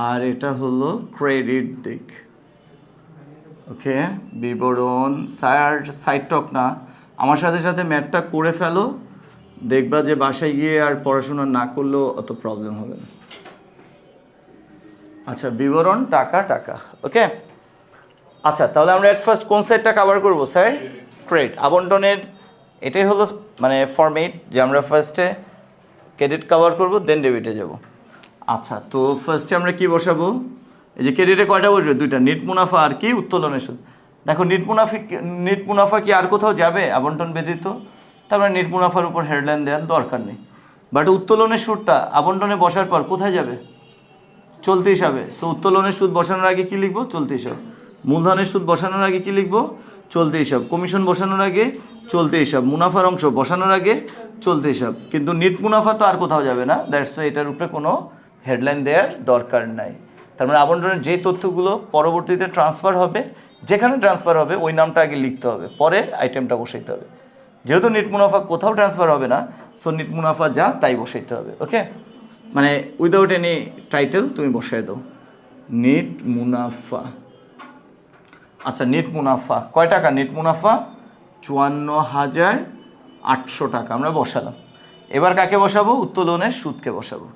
Speaker 1: আর এটা হলো ক্রেডিট দিক। ওকে, বিবরণ সাইড টক না, আমার সাথে সাথে ম্যাথটা করে ফেলো, দেখবা যে বাসায় গিয়ে আর পড়াশোনা না করলেও অত প্রবলেম হবে না। আচ্ছা, বিবরণ টাকা টাকা। ওকে, আচ্ছা, তাহলে আমরা এট ফার্স্ট কোন সাইডটা কভার করব স্যার? ক্রেডিট আবন্টনের। এটাই হলো মানে ফরম্যাট যে আমরা ফার্স্টে ক্রেডিট কভার করব, দেন ডেবিটে যাব। আচ্ছা, তো ফার্স্টে আমরা কি বসাবো? এই যে ক্রেডিটে কয়টা বসবে? দুইটা, নিট মুনাফা আর কি উত্তোলনের সুদ। দেখো নিট মুনাফা কি আর কোথাও যাবে আবন্টন ব্যতীত? তারপরে নিট মুনাফার উপর হেডলাইন দেওয়ার দরকার নেই। বাট উত্তোলনের সুদটা আবন্টনে বসার পর কোথায় যাবে? চলতি হিসাবে। সো উত্তোলনের সুদ বসানোর আগে কি লিখবো? চলতি হিসাব। মূলধনের সুদ বসানোর আগে কি লিখবো? চলতি হিসাব। কমিশন বসানোর আগে চলতি হিসাব। মুনাফার অংশ বসানোর আগে চলতি হিসাব। কিন্তু নিট মুনাফা তো আর কোথাও যাবে না, দ্যাটস ওয়াই এটার উপরে কোনো হেডলাইন দেওয়ার দরকার নাই। তার মানে আবন্টনের যে তথ্যগুলো পরবর্তীতে ট্রান্সফার হবে, যেখানে ট্রান্সফার হবে ওই নামটা আগে লিখতে হবে, পরে আইটেমটা বসাইতে হবে। যেহেতু নিট মুনাফা কোথাও ট্রান্সফার হবে না, সো নিট মুনাফা যা তাই বসাইতে হবে। ওকে, মানে উইদাউট এনি টাইটেল তুমি বসাই দাও নিট মুনাফা। আচ্ছা, নিট মুনাফা কয় টাকা? নিট মুনাফা 54,800 টাকা আমরা বসালাম। এবার কাকে বসাবো? উত্তোলনের সুদকে বসাবো।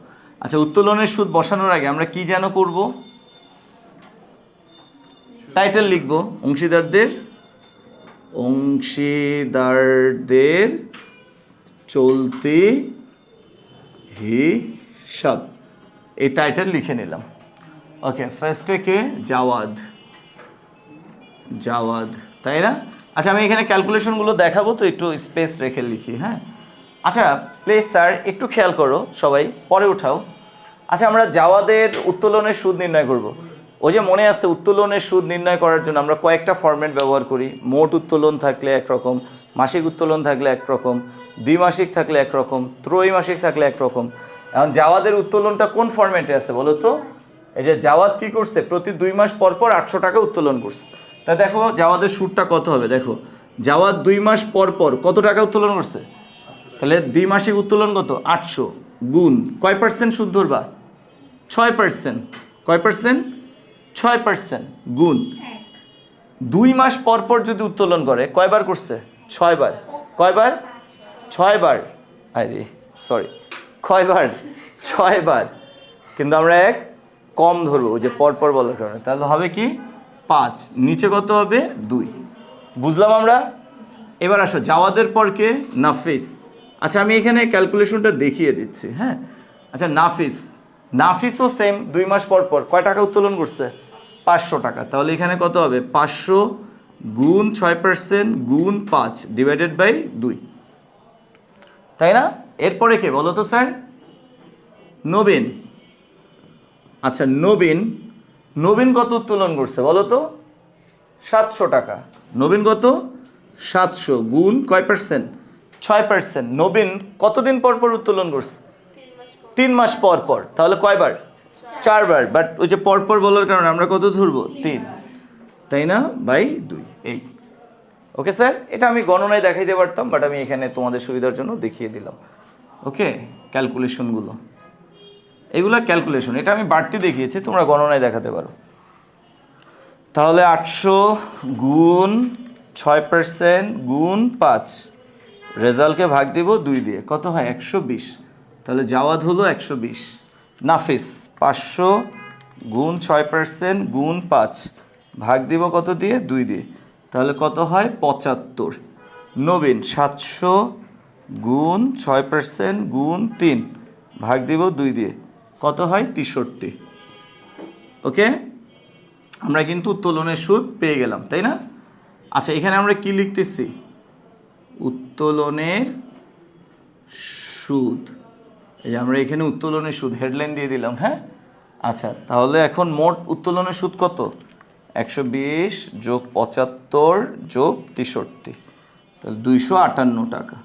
Speaker 1: আচ্ছা, উত্তোলনের সুদ বসানোর আগে আমরা কি যেন করব? টাইটেল লিখব অংশীদারদের চলতি হিসাব। এই টাইটেল লিখে নিলাম। ওকে, ফার্স্টে কে? জাওয়াদ, তাই না? আচ্ছা আমি এখানে ক্যালকুলেশনগুলো দেখাবো, তো একটু স্পেস রেখে লিখি। হ্যাঁ আচ্ছা প্লিজ স্যার একটু খেয়াল করো সবাই, পরে উঠাও। আচ্ছা আমরা জাওয়াদের উত্তোলনের সুদ নির্ণয় করব। ওই যে মনে আছে উত্তোলনের সুদ নির্ণয় করার জন্য আমরা কয়েকটা ফরম্যাট ব্যবহার করি। মোট উত্তোলন থাকলে একরকম, মাসিক উত্তোলন থাকলে একরকম, দ্বিমাসিক থাকলে একরকম, ত্রৈমাসিক থাকলে একরকম। এখন জাওয়াদের উত্তোলনটা কোন ফরম্যাটে আছে বলো তো? এই যে জাওয়াদ কি করছে, প্রতি 2 মাস পর পর 800 টাকা উত্তোলন করছে। তা দেখো জাওয়াদের সুদটা কত হবে, দেখো জাওয়াদ 2 মাস পর পর কত টাকা উত্তোলন করছে, তাহলে দ্বিমাসিক উত্তোলন কত 800 গুণ কয় পার্সেন্ট সুদ ধরবা, 6%। কয় পার্সেন্ট, 6% গুণ 2 মাস পর পর যদি উত্তোলন করে, কয়বার করছে, 6 বার। কয়বার, 6 বার। আরে সরি, কয়বার, 6 বার। কিন্তু আমরা এক কম ধরবো ওই যে পরপর বলার কারণে, তাহলে হবে কি 5, নিচে কত হবে 2। বুঝলাম আমরা। এবার আসো জাওয়াদের পর কে, নাফিস। আচ্ছা আমি এখানে ক্যালকুলেশনটা দেখিয়ে দিচ্ছি। হ্যাঁ আচ্ছা নাফিসও সেম 2 মাস পর পর কয় টাকা উত্তোলন করছে, 500 টাকা। তাহলে এখানে কত হবে, 500 গুণ 6% গুণ 5 ডিভাইডেড বাই 2, তাই না? এরপরে কে বলো তো স্যার, নবীন। আচ্ছা নবীন কত উত্তোলন করছে বলো তো, 700 টাকা। নবীন কত, 700 গুণ কয় পার্সেন্ট, 6%। নবীন কতদিন পর পর উত্তোলন করছে, 3 মাস পর পর। তাহলে কয়বার, 4 বার। বাট ওই যে পর পর বলার কারণে আমরা কত ধরবো, 3, তাই না, বাই 2। এই ওকে স্যার, এটা আমি গণনায় দেখাইতে পারতাম, বাট আমি এখানে তোমাদের সুবিধার জন্য দেখিয়ে দিলাম। ওকে ক্যালকুলেশনগুলো, এগুলা ক্যালকুলেশন, এটা আমি বাড়তি দেখিয়েছি, তোমরা গণনায় দেখাতে পারো। তাহলে 800 গুণ 6% গুণ 5, রেজাল্টকে ভাগ দিব 2 দিয়ে, কত হয় 120। তাহলে জাওয়াদ হলো 120। নাফিস 500 গুণ 6% গুণ 5 ভাগ দিব কত দিয়ে, 2 দিয়ে, তাহলে কত হয় 75। নবীন 700 গুণ 6% গুণ 3 ভাগ দিব 2 দিয়ে, কত হয় 63। ওকে আমরা কিন্তু উত্তোলনের সুদ পেয়ে গেলাম, তাই না? আচ্ছা এখানে আমরা কি লিখতেছি, উত্তোলনের সুদ। এই যে আমরা এখানে উত্তোলনের সুদ হেডলাইন দিয়ে দিলাম। হ্যাঁ আচ্ছা তাহলে এখন মোট উত্তোলনের সুদ কত, 120 যোগ 75 যোগ 63, তাহলে 258 টাকা।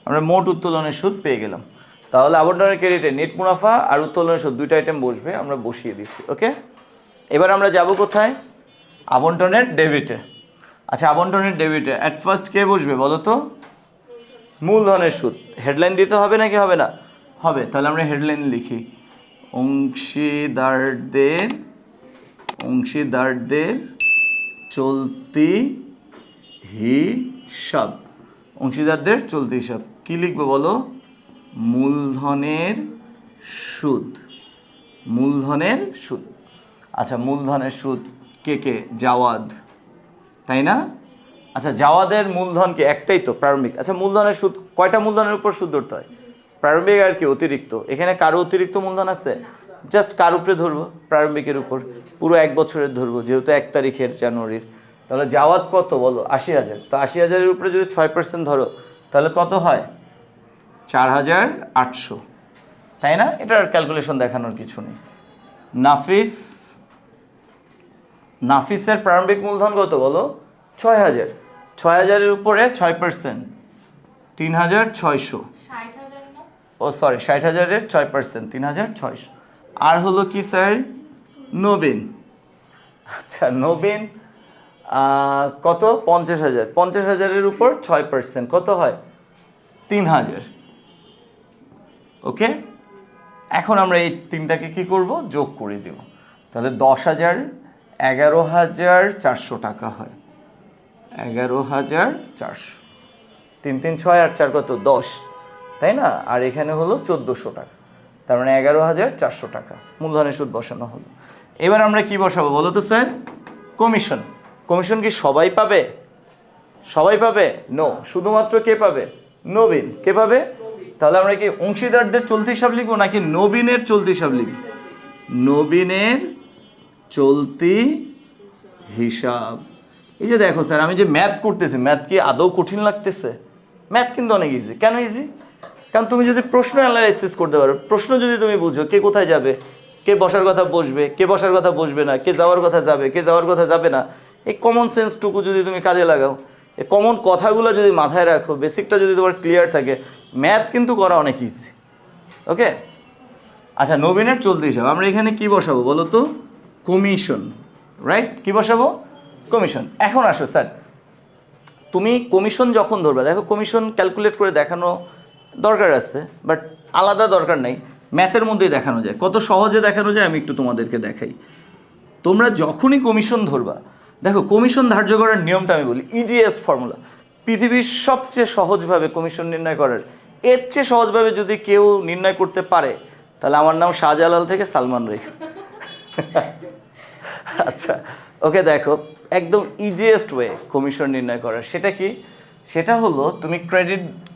Speaker 1: আমরা মোট উত্তোলনের সুদ পেয়ে গেলাম। তাহলে আবন্টনের ক্রেডিটে নেট মুনাফা আর উত্তোলনের সুদ দুইটা আইটেম বসবে, আমরা বসিয়ে দিচ্ছি। ওকে এবার আমরা যাব কোথায়, আবন্টনের ডেবিটে। আচ্ছা আবন্টনের ডেবিটে অ্যাট ফার্স্ট কে বসবে বলো তো, মূলধনের সুদ। হেডলাইন দিতে হবে নাকি হবে না, হবে। তাহলে আমরা হেডলাইন লিখি, অংশীদারদের চলতি হিসাব। অংশীদারদের চলতি হিসাব কি লিখবো বলো, মূলধনের সুদ। আচ্ছা মূলধনের সুদ কে কে, জাওয়াদ, তাই না? আচ্ছা জাওয়াদের মূলধন কি একটাই তো, প্রারম্ভিক। আচ্ছা মূলধনের সুদ কয়টা মূলধনের উপর সুদ ধরতে হয়, প্রারম্ভিক আর কি অতিরিক্ত। এখানে কারো অতিরিক্ত মূলধন আছে, জাস্ট কার উপরে ধরবো, প্রারম্ভিকের উপর, পুরো 1 বছরের ধরবো যেহেতু 1 তারিখের জানুয়ারির। তাহলে জাওয়াদ কত বলো, 80,000। তো 80,000-এর উপরে যদি 6% ধরো তাহলে কত হয়, 4,800, তাই না? এটার ক্যালকুলেশন দেখানোর কিছু নেই। নাফিসের প্রারম্ভিক মূলধন কত বলো, 6,000। 6,000-এর উপরে 6%, 3,600। ও সরি 60,000-এর 6%, 3,600। আর হলো কি স্যার, নবীন। আচ্ছা নবীন কত, 50,000। 50,000-এর উপর 6% কত হয়, 3,000। ওকে এখন আমরা এই তিনটাকে কি করব, যোগ করে দেব। তাহলে 10,000 11,400 টাকা হয়, 11,400। 3 3 6 আর 4 কত, 10, তাই না? আর এখানে হলো 1,400 টাকা, তার মানে 11,400 টাকা মূলধনের সুদ বসানো হলো। এবার আমরা কি বসাবো বলো তো স্যার, কমিশন কি সবাই পাবে, নো, শুধুমাত্র কে পাবে, নবীন। কে পাবে, তাহলে আমরা কি অংশীদারদের চলতি হিসাব লিখবো নাকি নবীনের চলতি হিসাব লিখব, নবীনের চলতি হিসাব। এই যে দেখো স্যার, আমি যে ম্যাথ করতেছি, ম্যাথ কি আদৌ কঠিন লাগতেছে? ম্যাথ কিন্তু অনেক ইজি। কেন ইজি? কারণ তুমি যদি প্রশ্ন অ্যানালাইসিস করতে পারো, প্রশ্ন যদি তুমি বুঝো কে কোথায় যাবে, কে বসার কথা বসবে, কে বসার কথা বসবে না, কে যাওয়ার কথা যাবে, কে যাওয়ার কথা যাবে না, এই কমন সেন্সটুকু যদি তুমি কাজে লাগাও, এই কমন কথাগুলো যদি মাথায় রাখো, বেসিকটা যদি তোমার ক্লিয়ার থাকে, ম্যাথ কিন্তু করা অনেক ইজি। ওকে, আচ্ছা, নবীনের চলতি হিসাব আমরা এখানে কি বসাবো বলো তো? Commission, right? কি বসাবো? কমিশন। এখন আসো স্যার, তুমি কমিশন যখন ধরবে, দেখো কমিশন ক্যালকুলেট করে দেখানো দরকার আছে, বাট আলাদা দরকার নেই, ম্যাথের মধ্যেই দেখানো যায়। কত সহজে দেখানো যায় আমি একটু তোমাদেরকে দেখাই। তোমরা যখনই কমিশন ধরবা, দেখো কমিশন ধার্য করার নিয়মটা আমি বলি, ইজিএস্ট ফর্মুলা, পৃথিবীর সবচেয়ে সহজভাবে কমিশন নির্ণয় করার, এর চেয়ে সহজভাবে যদি কেউ নির্ণয় করতে পারে তাহলে আমার নাম শাহজালাল থেকে সালমান রেখা। আচ্ছা, ওকে, দেখো একদম ইজিয়েস্ট ওয়ে কমিশন নির্ণয় করার, সেটা কি? সেটা হলো তুমি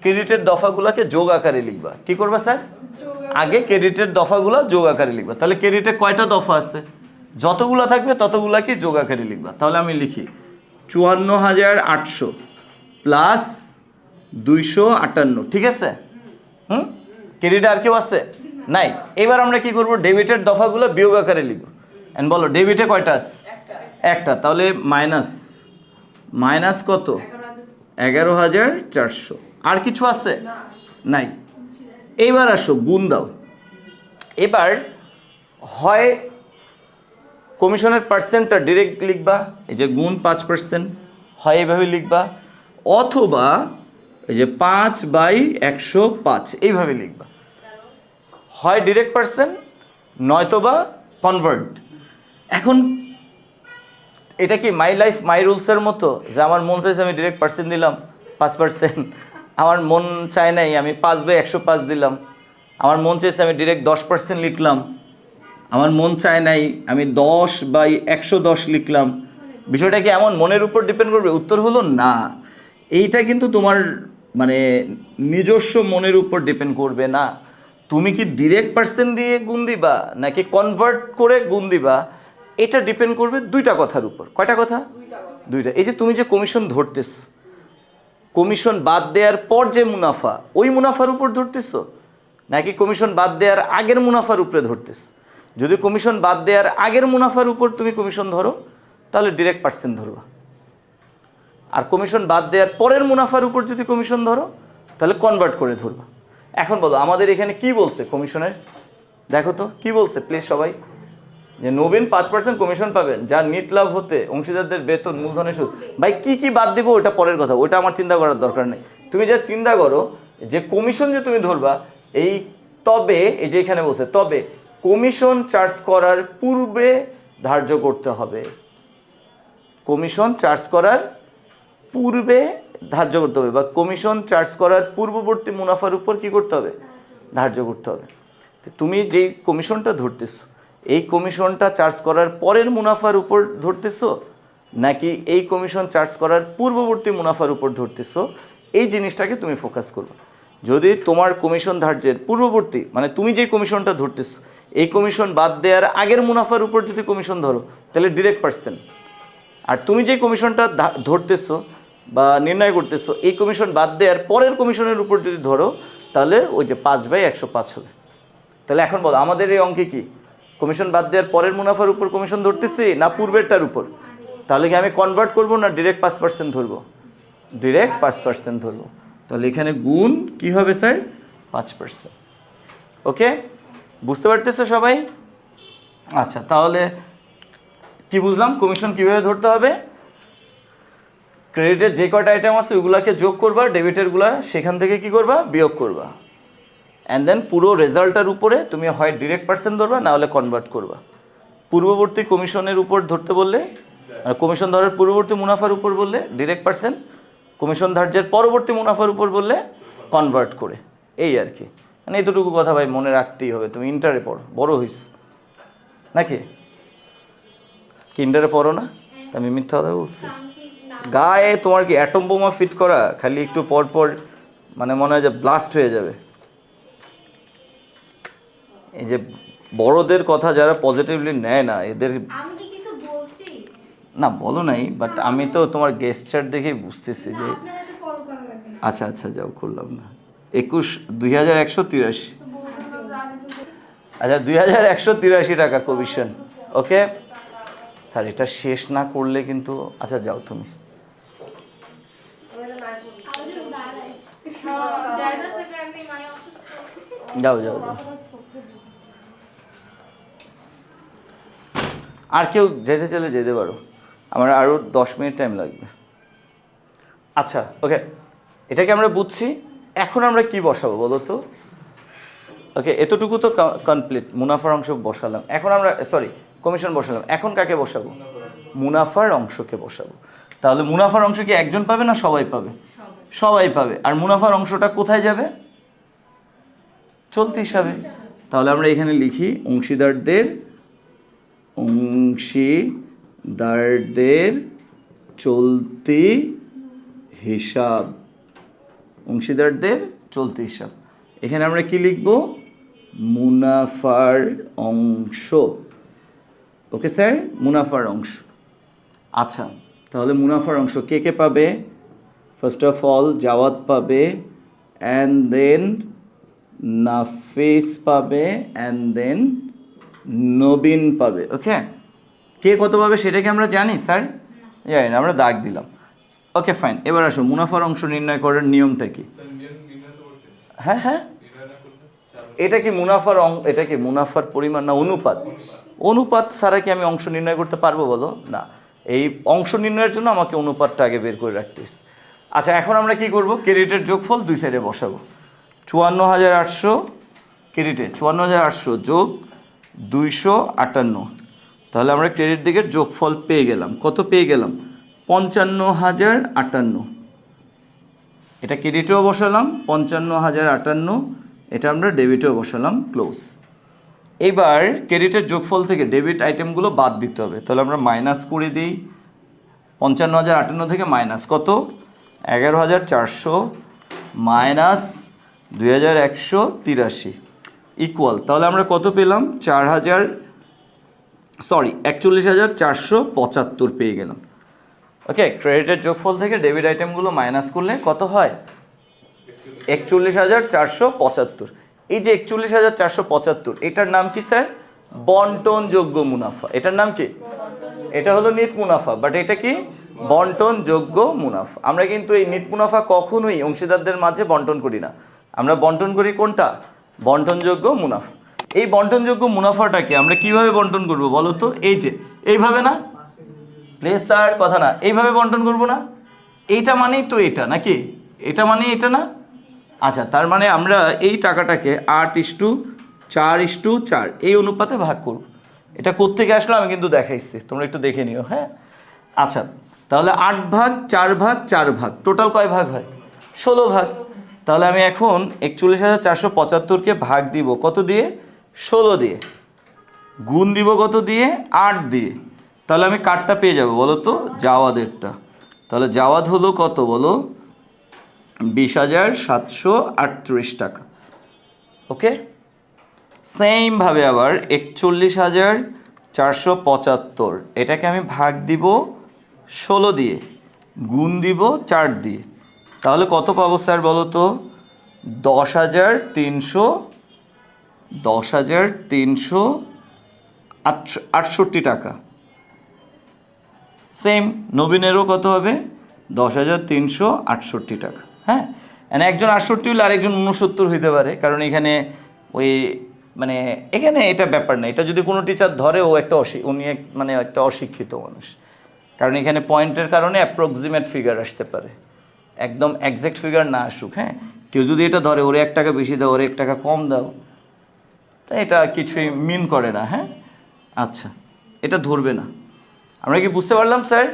Speaker 1: ক্রেডিটের দফাগুলোকে যোগ আকারে লিখবা। কি করবা স্যার? আগে ক্রেডিটের দফাগুলো যোগ আকারে লিখবা। তাহলে ক্রেডিটে কয়টা দফা আছে? যতগুলো থাকবে ততগুলাকে যোগ আকারে লিখবা। তাহলে আমি লিখি 54,800 প্লাস 258, ঠিক আছে? ক্রেডিটে আর কেউ আছে? নাই। এবার আমরা কি করব? ডেবিটের দফাগুলো বিয়োগ আকারে লিখব। এন্ড বলো ডেবিটে কয়টা আছে? একটা। তাহলে মাইনাস কত? 11,400। আর কিছু আছে? নাই। এইবার আসো গুণ দাও। এবার হয় কমিশনের পার্সেন্টটা ডিরেক্ট লিখবা, এই যে গুণ 5%, হয় এইভাবে লিখবা, অথবা এই যে 5/105 এইভাবে লিখবা। হয় ডিরেক্ট পার্সেন্ট, নয়তোবা কনভার্ট। এখন এটা কি মাই লাইফ মাই রুলসের মতো যে আমার মন চাইছে আমি ডিরেক্ট পার্সেন্ট দিলাম 5%, আমার মন চায় নাই আমি 5/105 দিলাম, আমার মন চাইছে আমি ডিরেক্ট 10% লিখলাম, আমার মন চায় নাই আমি 10/110 লিখলাম? বিষয়টা কি এমন মনের উপর ডিপেন্ড করবে? উত্তর হলো না। এইটা কিন্তু তোমার মানে নিজস্ব মনের উপর ডিপেন্ড করবে না। তুমি কি ডিরেক্ট পার্সেন্ট দিয়ে গুণ দিবা নাকি কনভার্ট করে গুণ দিবা, এটা ডিপেন্ড করবে দুইটা কথার উপর। কয়টা কথা? দুইটা। এই যে তুমি যে কমিশন ধরতেছ, কমিশন বাদ দেওয়ার পর যে মুনাফা, ওই মুনাফার উপর ধরতেছ নাকি কমিশন বাদ দেওয়ার আগের মুনাফার উপরে ধরতেছ? যদি কমিশন বাদ দেওয়ার আগের মুনাফার উপর তুমি কমিশন ধরো তাহলে ডিরেক্ট পার্সেন্ট ধরবা, আর কমিশন বাদ দেওয়ার পরের মুনাফার উপর যদি কমিশন ধরো তাহলে কনভার্ট করে ধরবা। এখন বলো আমাদের এখানে কি বলছে কমিশনের? দেখো তো কি বলছে প্লিজ সবাই, যে নবীন 5% কমিশন পাবেন যার নিট লাভ হতে অংশীদারদের বেতন মূলধনের সুদ। ভাই কি কি বাদ দিব ওটা পরের কথা, ওটা আমার চিন্তা করার দরকার নেই। তুমি যা চিন্তা করো যে কমিশন যে তুমি ধরবা, এই তবে এই যে এখানে বলছে তবে কমিশন চার্জ করার পূর্বে ধার্য করতে হবে। কমিশন চার্জ করার পূর্বে ধার্য করতে হবে, বা কমিশন চার্জ করার পূর্ববর্তী মুনাফার উপর কি করতে হবে? ধার্য করতে হবে। তুমি যেই কমিশনটা ধরতেছো, এই কমিশনটা চার্জ করার পরের মুনাফার উপর ধরতেছো নাকি এই কমিশন চার্জ করার পূর্ববর্তী মুনাফার উপর ধরতেছো, এই জিনিসটাকে তুমি ফোকাস করবে। যদি তোমার কমিশন ধার্যের পূর্ববর্তী, মানে তুমি যেই কমিশনটা ধরতেছো এই কমিশন বাদ দেওয়ার আগের মুনাফার উপর যদি কমিশন ধরো তাহলে ডিরেক্ট পার্সেন্ট, আর তুমি যে কমিশনটা ধরতেছো বা নির্ণয় করতেছো এই কমিশন বাদ দেওয়ার পরের কমিশনের উপর যদি ধরো তাহলে ওই যে 5/105 হবে। তাহলে এখন বলো আমাদের এই অঙ্কে কি কমিশন বাদ দেওয়ার পরের মুনাফার উপর কমিশন ধরতেছি না পূর্বেরটার উপর? তাহলে কি আমি কনভার্ট করবো না ডিরেক্ট 5% ধরবো? ডিরেক্ট 5% ধরবো। তাহলে এখানে গুণ কি হবে স্যার? 5%। ওকে, বুঝতে পারতেছো সবাই? আচ্ছা, তাহলে কি বুঝলাম কমিশন কিভাবে ধরতে হবে? ক্রেডিটের যে কয়টা আইটেম আছে ওগুলাকে যোগ করবা, ডেবিটেরগুলা সেখান থেকে কি করবা? বিয়োগ করবা। অ্যান্ড দেন পুরো রেজাল্টের উপরে তুমি হয় ডিরেক্ট পার্সেন্ট ধরবা না হলে কনভার্ট করবা। পূর্ববর্তী কমিশনের উপর ধরতে বললে, কমিশন ধরার পূর্ববর্তী মুনাফার উপর বললে ডিরেক্ট পার্সেন্ট, কমিশন ধার্যের পরবর্তী মুনাফার উপর বললে কনভার্ট করে। এই আর কি, মানে এতটুকু কথা ভাই মনে রাখতেই হবে। তুমি ইন্টারে পড়ো, বড় হইস নাকি? কি ইন্টারে পড়ো না? আমি মিথ্যা কথা বলছি? গায়ে তোমার কি অ্যাটম বোমা ফিট করা? খালি একটু পর পর মানে মনে হয় যে ব্লাস্ট হয়ে যাবে। এই যে বড়দের কথা যারা পজিটিভলি নেয় না, এদের না বলো নাই, বাট আমি তো তোমার গেস্টার দেখেই বুঝতেছি যে আচ্ছা আচ্ছা যাও করলাম না। 21,183। আচ্ছা 2,183 টাকা কমিশন। ওকে স্যার, এটা শেষ না করলে কিন্তু আচ্ছা যাও তুমি যাও যাও যাও। আর কেউ যেতে চলে যেতে পারো, আমার আরও 10 মিনিট টাইম লাগবে। আচ্ছা ওকে, এটাকে আমরা বুঝছি। এখন আমরা কি বসাবো বলো তো? ওকে এতটুকু তো কমপ্লিট, মুনাফার অংশ বসালাম। এখন আমরা সরি কমিশন বসালাম, এখন কাকে বসাবো? মুনাফার অংশকে বসাবো। তাহলে মুনাফার অংশ কি একজন পাবে না সবাই পাবে? সবাই পাবে। আর মুনাফার অংশটা কোথায় যাবে? চলতি হিসাবে। তাহলে আমরা এখানে লিখি অংশীদারদের চলতি হিসাব। অংশীদারদের চলতি হিসাব। এখানে আমরা কি লিখব? মুনাফার অংশ। ওকে স্যার, মুনাফার অংশ। আচ্ছা তাহলে মুনাফার অংশ কে কে পাবে? ফার্স্ট অফ অল জাওয়াদ পাবে, অ্যান্ড দেন নাফিস পাবে, অ্যান্ড দেন নবীন পাবে। ওকে, কে কত পাবে সেটা কি আমরা জানি স্যার? জানি না, আমরা দাগ দিলাম। Okay fine. এবার আসো মুনাফার অংশ নির্ণয় করার নিয়মটা কি? হ্যাঁ হ্যাঁ, এটা কি মুনাফার এটা কি মুনাফার পরিমাণ না অনুপাত? অনুপাত ছাড়া কি আমি অংশ নির্ণয় করতে পারবো বলো? না, এই অংশ নির্ণয়ের জন্য আমাকে অনুপাতটা আগে বের করে রাখতে হবে। আচ্ছা এখন আমরা কি করব? ক্রেডিটের যোগফল দুই সাইডে বসাবো। 54,800 ক্রেডিটে 54,800 যোগ 258। তাহলে আমরা ক্রেডিট দিকের যোগফল পেয়ে গেলাম। কত পেয়ে গেলাম? 55,058। এটা ক্রেডিটেও বসালাম 55,058, এটা আমরা ডেবিটেও বসালাম, ক্লোজ। এবার ক্রেডিটের যোগফল থেকে ডেবিট আইটেমগুলো বাদ দিতে হবে। তাহলে আমরা মাইনাস করে দিই। 55,058 থেকে মাইনাস কত? 11,400 মাইনাস 2,183 ইকুয়াল। তাহলে আমরা কত পেলাম? 41,475 পেয়ে গেলাম। ওকে, ক্রেডিটের যোগফল থেকে ডেবিট আইটেমগুলো মাইনাস করলে কত হয়? 41,475। এই যে 41,475, এটার নাম কি স্যার? বন্টনযোগ্য মুনাফা। এটার নাম কি? এটা হলো নিট মুনাফা, বাট এটা কি? বন্টনযোগ্য মুনাফা। আমরা কিন্তু এই নিট মুনাফা কখনোই অংশীদারদের মাঝে বন্টন করি না, আমরা বন্টন করি কোনটা? বন্টনযোগ্য মুনাফা। এই বন্টনযোগ্য মুনাফাটাকে আমরা কিভাবে বন্টন করব বলো তো? এই যে এইভাবে না, প্লিজ স্যার কথা না, এইভাবে বন্টন করব না? এইটা মানেই তো এটা নাকি? এটা মানেই এটা না? আচ্ছা তার মানে আমরা এই টাকাটাকে 8:4:4 এই অনুপাতে ভাগ করব। এটা কোত্থেকে আসলো আমি কিন্তু দেখাইছি, তোমরা একটু দেখে নিও। হ্যাঁ আচ্ছা, তাহলে 8 ভাগ 4 ভাগ 4 ভাগ, টোটাল কয় ভাগ হয়? 16 ভাগ। তাহলে আমি এখন 41,475কে ভাগ দিব কত দিয়ে? 16 দিয়ে। গুণ দিব কত দিয়ে? 8 দিয়ে। তাহলে আমি কাটটা পেয়ে যাব বলো তো? জাওয়াদেরটা। তাহলে জাওয়াদ হলো কত বলো? 20,738 টাকা। ওকে, সেমভাবে আবার 41,475, এটাকে আমি ভাগ দিব 16 দিয়ে, গুণ দিব 4 দিয়ে। তাহলে কত পাবো স্যার বলো তো? 10,368 টাকা। সেম নবীনেরও কত হবে? 10,368 টাকা। হ্যাঁ, একজন 68 হলে আরেকজন 69 হইতে পারে, কারণ এখানে ওই মানে এখানে এটা ব্যাপার না। এটা যদি কোনো টিচার ধরে ও একটা উনি মানে একটা অশিক্ষিত মানুষ, কারণ এখানে পয়েন্টের কারণে অ্যাপ্রক্সিমেট ফিগার আসতে পারে, একদম একজ্যাক্ট ফিগার না আসুক। হ্যাঁ, কেউ যদি এটা ধরে ওরে 1 টাকা বেশি দাও, ওরে 1 টাকা কম দাও, এটা কিছুই মিন করে না। হ্যাঁ আচ্ছা, এটা ধরবে না। আমরা কি বুঝতে পারলাম স্যার?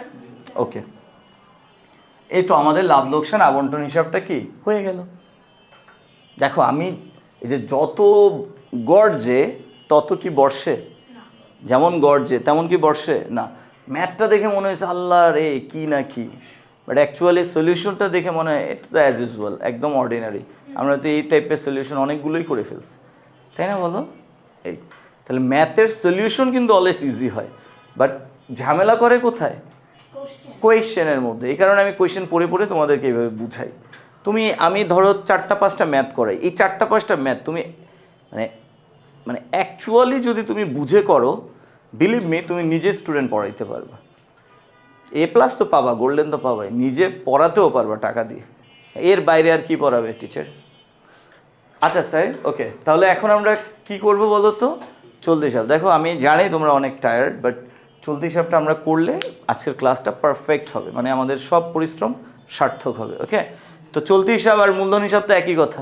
Speaker 1: ওকে, এই তো আমাদের লাভ লোকসান আবন্টন হিসাবটা কি হয়ে গেল। দেখো আমি এই যে যত গর্জে তত কি বর্ষে? যেমন গর্জে তেমন কি বর্ষে না। ম্যাথটা দেখে মনে হয়েছে আল্লাহ রে কি না কি, বাট অ্যাকচুয়ালি সলিউশনটা দেখে মনে হয় এটা তো অ্যাজ ইউজুয়াল, একদম অর্ডিনারি। আমরা তো এই টাইপের সলিউশন অনেকগুলোই করে ফেলছি, তাই না বলো? এই তাহলে ম্যাথের সলিউশন কিন্তু অলওয়েজ ইজি হয়, বাট ঝামেলা করে কোথায়? কোয়েশ্চেনের মধ্যে। এই কারণে আমি কোয়েশ্চেন পড়ে পড়ে তোমাদেরকে এইভাবে বুঝাই। আমি ধরো 4-5টা ম্যাথ করাই, এই 4-5টা ম্যাথ তুমি মানে মানে অ্যাকচুয়ালি যদি তুমি বুঝে করো, বিলিভ মি, তুমি নিজে স্টুডেন্ট পড়াইতে পারবা। A+ তো পাবা, গোল্ডেন তো পাবাই, নিজে পড়াতেও পারবা টাকা দিয়ে। এর বাইরে আর কি পড়াবে টিচার? আচ্ছা স্যার, ওকে, তাহলে এখন আমরা কি করব বলো তো? চলতি হিসাব। দেখো আমি জানি তোমরা অনেক টায়ার্ড, বাট চলতি হিসাবটা আমরা করলে আজকের ক্লাসটা পারফেক্ট হবে, মানে আমাদের সব পরিশ্রম সার্থক হবে। ওকে, তো চলতি হিসাব আর মূলধন হিসাব তো একই কথা,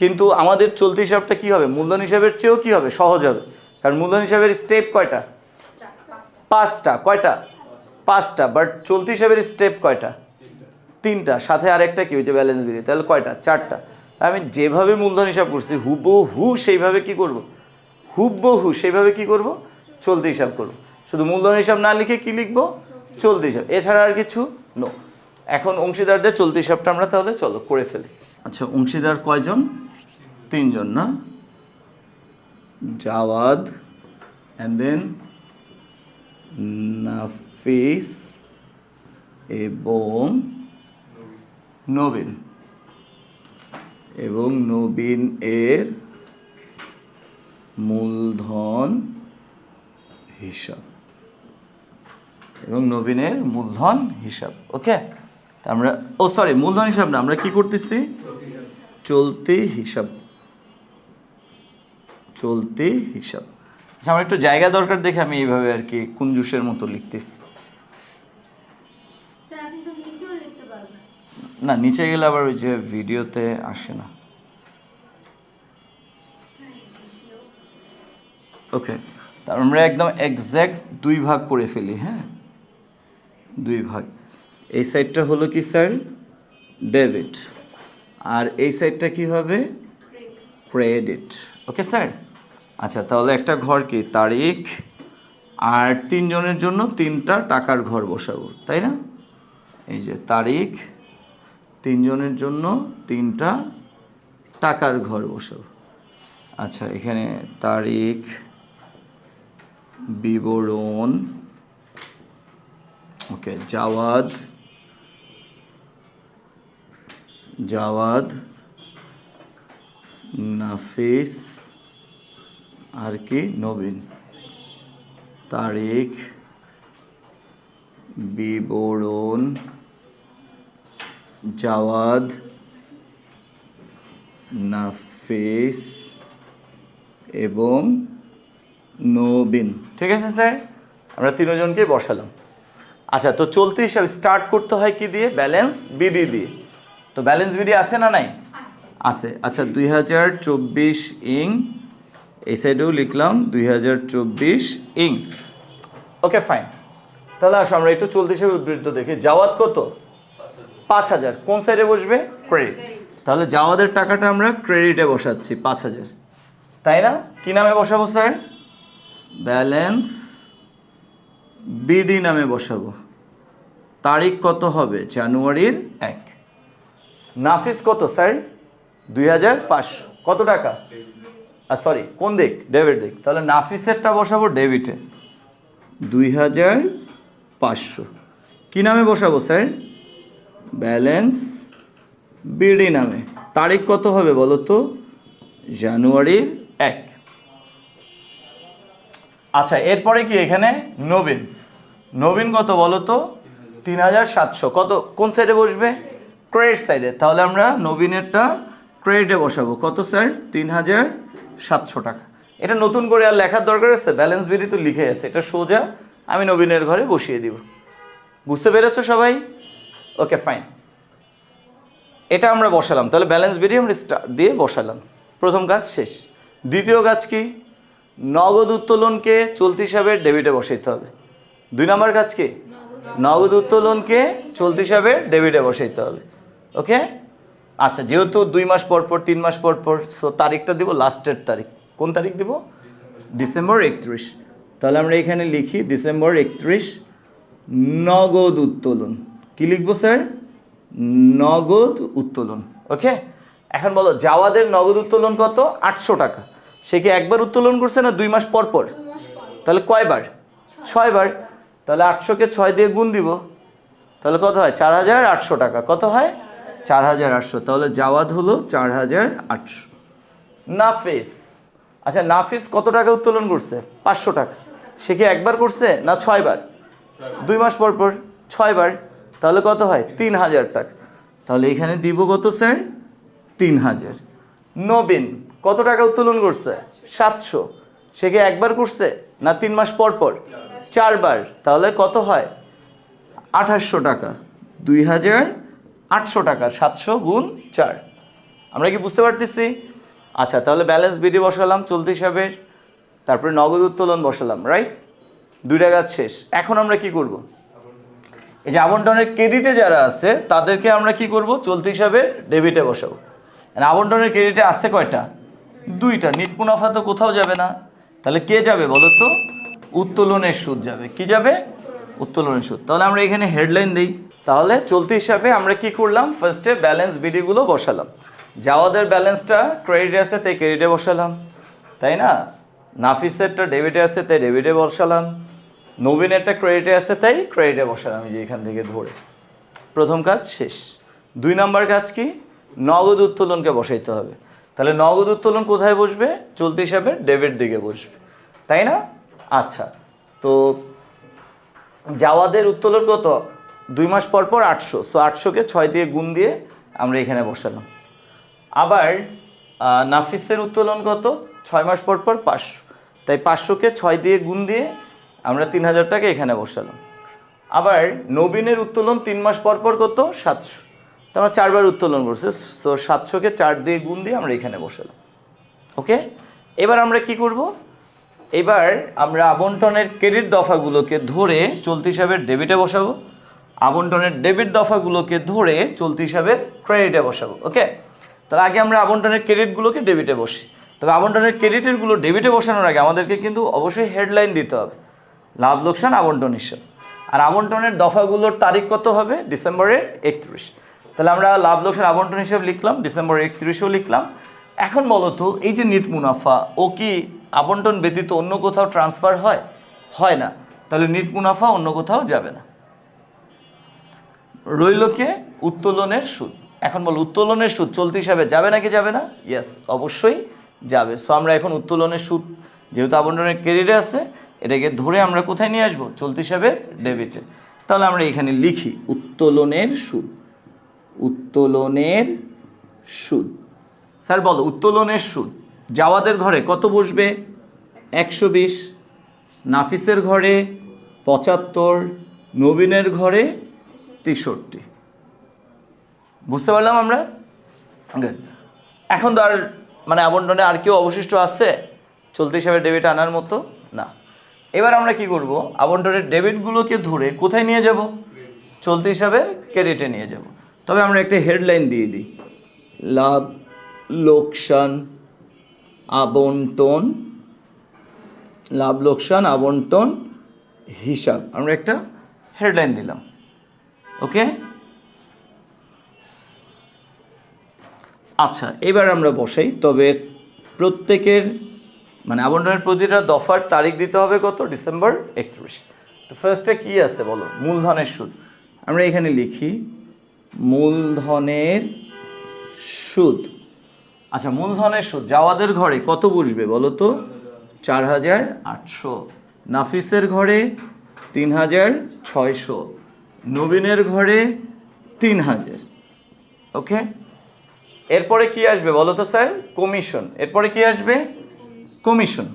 Speaker 1: কিন্তু আমাদের চলতি হিসাবটা কী হবে? মূলধন হিসাবের চেয়েও কী হবে? সহজ হবে। কারণ মূলধন হিসাবের স্টেপ কয়টা? 5টা। কয়টা? 5টা। বাট চলতি হিসাবের স্টেপ কয়টা? 3টা। সাথে আরেকটা কি হচ্ছে? ব্যালেন্স বিল। তাহলে কয়টা? 4টা। আমি যেভাবে মূলধন হিসাব করছি হুবহু সেইভাবে কি করব? হুবহু সেইভাবে কি করব? চলতি হিসাব করব। শুধু মূলধন হিসাব না লিখে কি লিখব? চলতি হিসাব, এছাড়া আর কিছু নো। এখন অংশীদারদের চলতি হিসাবটা আমরা তাহলে চলো করে ফেলি। আচ্ছা, অংশীদার কয়জন? 3 জন না? জাওয়াদ অ্যান্ড দেন নাফিস এবং নবীন, এবং নবীন এর মূলধন হিসাব, এবং নবীনের মূলধন হিসাব। ওকে, আমরা সরি, মূলধন হিসাব না, আমরা কি করতেছি? চলতি হিসাব। চলতি হিসাব। আচ্ছা, আমার একটু জায়গা দরকার দেখে আমি এইভাবে আর কি কুঞ্জুসের মতো লিখতেছি। না, নিচে গেলে আবার ওই যে ভিডিওতে আসে না। ওকে, তার আমরা একদম এক্স্যাক্ট 2 ভাগ করে ফেলি। হ্যাঁ, 2 ভাগ। এই সাইডটা হলো কি স্যার? ডেবিট। আর এই সাইডটা কি হবে? ক্রেডিট। Okay sir. আচ্ছা, তাহলে একটা ঘর কি? তারিখ। আর 3 জনের জন্য 3টা টাকার ঘর বসাবো, তাই না? এই যে তারিখ, 3 জনের জন্য 3টা টাকার ঘর বসাবো। আচ্ছা, এখানে তারিখ, বিবরণ, ওকে, জাওয়াদ, নাফিস আর কি? নবীন। তারিখ, বিবরণ, জাওয়াদ, নাফিস এবং নবীন। ঠিক আছে স্যার, আমরা 3 জনকে বসালাম। আচ্ছা, তো চলতি হিসাব স্টার্ট করতে হয় কি দিয়ে? ব্যালেন্স বিডি দিয়ে। তো ব্যালেন্স বিডি আছে না নাই? আছে। আচ্ছা, 2024 ইং, এই সাইডেও লিখলাম 2024 ইং। ওকে, ফাইন। তাহলে আসো আমরা একটু চলতি হিসাবে উদ্বৃত্ত দেখি। জাওয়াদ কত? 5000। কোন সাইডে বসবে? ক্রেডিট। তাহলে জাওয়াদের টাকাটা আমরা ক্রেডিটে বসাচ্ছি 5000, তাই না? কি নামে বসাবো স্যার? ব্যালেন্স বিডি নামে বসাবো। তারিখ কত হবে? জানুয়ারির 1। নাফিস কত স্যার? 2500। কত টাকা? সরি, কোন দিক? ডেবিট দিক। তাহলে নাফিসেরটা বসাবো ডেবিটে, 2500। কি নামে বসাবো স্যার? ব্যালেন্স বিডি নামে। তারিখ কত হবে বলো তো? জানুয়ারির 1। আচ্ছা, এরপরে কি এখানে নবীন? নবীন কত বলো তো? 3700। কত? কোন সাইডে বসবে? ক্রেডিট সাইডে। তাহলে আমরা নবীনেরটা ক্রেডিটে বসাবো। কত স্যার? 3700 টাকা। এটা নতুন করে আর লেখার দরকার আছে? ব্যালেন্স বিডি তো লিখে আছে, এটা সোজা আমি নবীনের ঘরে বসিয়ে দিব। বুঝতে পেরেছো সবাই? ওকে, ফাইন। এটা আমরা বসালাম। তাহলে ব্যালেন্স বিডি আমরা দিয়ে বসালাম। প্রথম কাজ শেষ। দ্বিতীয় কাজ কি? নগদ উত্তোলনকে চলতি হিসাবের ডেবিটে বসাইতে হবে। 2 নম্বর কাজ কি? নগদ উত্তোলনকে চলতি হিসাবের ডেবিটে বসাইতে হবে। ওকে, আচ্ছা, যেহেতু 2 মাস পর পর 3 মাস পর পর, সো তারিখটা দিব লাস্টের তারিখ। কোন তারিখ দিব? ডিসেম্বর 31। তাহলে আমরা এখানে লিখি ডিসেম্বর 31 নগদ উত্তোলন। কি লিখবো স্যার? নগদ উত্তোলন। ওকে, এখন বলো জাওয়াদের নগদ উত্তোলন কত? 800 টাকা। সে কি একবার উত্তোলন করছে না 2 মাস পর পর? তাহলে কয়বার? 6 বার। তাহলে 800-কে 6 দিয়ে গুণ দিব, তাহলে কত হয় 4800 টাকা। কত হয় 4800। তাহলে জাওয়াদ হলো 4800। নাফিস, আচ্ছা নাফিস কত টাকা উত্তোলন করছে? 500 টাকা। সে কি একবার করছে না 6 বার? 2 মাস পর পর 6 বার। তাহলে কত হয় 3000 টাকা। তাহলে এখানে দিব কত স্যার? 3000। নবীন কত টাকা উত্তোলন করছে? 700। সে কি একবার করছে না 3 মাস পর পর? 4 বার। তাহলে কত হয় 2800 টাকা। 2800 টাকা, 700 গুণ 4। আমরা কি বুঝতে পারতেছি? আচ্ছা তাহলে ব্যালেন্স বিডি বসালাম চলতি হিসাবের, তারপরে নগদ উত্তোলন বসালাম, রাইট? 2টা কাজ শেষ। এখন আমরা কি করব? এই যে আবন্টনের ক্রেডিটে যারা আছে তাদেরকে আমরা কি করব? চলতি হিসাবের ডেবিটে বসাবো। আবন্টনের ক্রেডিটে আছে কয়টা? 2টা। নিট মুনাফা তো কোথাও যাবে না, তাহলে কে যাবে বলো তো? উত্তোলনের সুদ যাবে। কি যাবে? উত্তোলনের সুদ। তাহলে আমরা এখানে হেডলাইন দিই। তাহলে চলতি হিসাবে আমরা কি করলাম? ফার্স্টে ব্যালেন্স বিডিগুলো বসালাম। জাওয়াদের ব্যালেন্সটা ক্রেডিটে আছে তাই ক্রেডিটে বসালাম, তাই না? নাফিসেরটা ডেবিটে আছে তাই ডেবিটে বসালাম, নবীনেরটা ক্রেডিটে আছে তাই ক্রেডিটে বসালাম। এই যে এখান থেকে ধরে প্রথম কাজ শেষ। 2 নম্বর কাজ কি? নগদ উত্তোলনকে বসাইতে হবে। তাহলে নগদ উত্তোলন কোথায় বসবে? চলতি হিসাবে ডেবিট দিকে বসবে, তাই না? আচ্ছা, তো জাওয়াদের উত্তোলন কত? 2 মাস পর পর 800। সো 800-কে 6 দিয়ে গুণ দিয়ে আমরা এখানে বসালাম। আবার নাফিসের উত্তোলন কত? 6 মাস পর পর 500। তাই 500-কে 6 দিয়ে গুণ দিয়ে আমরা 3000 টাকা এখানে বসালাম। আবার নবীনের উত্তোলন 3 মাস পর পর কত? 700। তো আমরা 4 বার উত্তোলন করছে, সো 700-কে 4 দিয়ে গুণ দিয়ে আমরা এখানে বসালাম। ওকে, এবার আমরা কি করব? এবার আমরা আবন্টনের ক্রেডিট দফাগুলোকে ধরে চলতি হিসাবের ডেবিটে বসাবো, আবন্টনের ডেবিট দফাগুলোকে ধরে চলতি হিসাবের ক্রেডিটে বসাবো। ওকে, তাহলে আগে আমরা আবন্টনের ক্রেডিটগুলোকে ডেবিটে বসি। তবে আবন্টনের ক্রেডিটেরগুলো ডেবিটে বসানোর আগে আমাদেরকে কিন্তু অবশ্যই হেডলাইন দিতে হবে, লাভ লোকসান আবন্টন হিসাব। আর আবন্টনের দফাগুলোর তারিখ কত হবে? ডিসেম্বরের 31। তাহলে আমরা লাভ লোকসান আবন্টন হিসাব লিখলাম, ডিসেম্বর 31ও লিখলাম। এখন বলো তো, এই যে নিট মুনাফা ও কি আবন্টন ব্যতীত অন্য কোথাও ট্রান্সফার হয়? হয় না। তাহলে নিট মুনাফা অন্য কোথাও যাবে না। রইল কে? উত্তোলনের সুদ। এখন বলো উত্তোলনের সুদ চলতি হিসাবে যাবে নাকি যাবে না? ইয়েস, অবশ্যই যাবে। সো আমরা এখন উত্তোলনের সুদ, যেহেতু আবন্টনের ক্রেডিটে আছে, এটাকে ধরে আমরা কোথায় নিয়ে আসবো? চলতি হিসাবে ডেবিটে। তাহলে আমরা এখানে লিখি উত্তোলনের সুদ। উত্তোলনের সুদ। স্যার বলো উত্তোলনের সুদ জাওয়াদের ঘরে কত বসবে? 120, নাফিসের ঘরে 75, নবীনের ঘরে 63। বুঝতে পারলাম আমরা? এখন তো আর মানে আবন্টনে আর কেউ অবশিষ্ট আছে চলতি হিসাবে ডেবিট আনার মতো না। এবার আমরা কি করব? আবন্টনের ডেবিটগুলোকে ধরে কোথায় নিয়ে যাব? চলতি হিসাবে ক্রেডিটে নিয়ে যাব। তবে আমরা একটা হেডলাইন দিয়ে দিই, লাভ লোকসান আবন্টন, লাভ লোকসান আবন্টন হিসাব, আমরা একটা হেডলাইন দিলাম। ওকে, আচ্ছা এবার আমরা বসাই। তবে প্রত্যেকের মানে আবন্টনের প্রতিটা দফার তারিখ দিতে হবে কত? ডিসেম্বর 31। তো ফার্স্টে কি আছে বলো? মূলধনের সুদ। আমরা এখানে লিখি মূলধনের সুদ। আচ্ছা, মূলধনের সুদ জাওয়াদের ঘরে কত বসবে বলো তো? 4800, নাফিসের ঘরে 3600, নবীনের ঘরে 3000। ওকে, এরপরে কি আসবে বলো তো স্যার? কমিশন। এরপরে কি আসবে? কমিশন।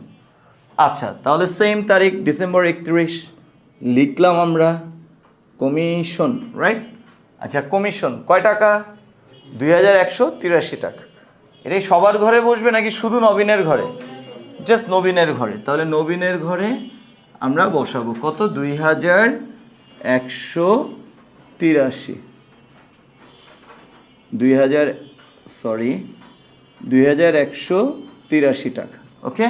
Speaker 1: আচ্ছা, তাহলে সেম তারিখ ডিসেম্বর 31 লিখলাম আমরা কমিশন, রাইট? আচ্ছা, কমিশন কয় টাকা? 2183 টাকা। এটাই সবার ঘরে বসবে নাকি শুধু নবীনের ঘরে? জাস্ট নবীনের ঘরে। তাহলে নবীনের ঘরে আমরা বসাবো কত? 2183, 2183 টাকা। ওকে,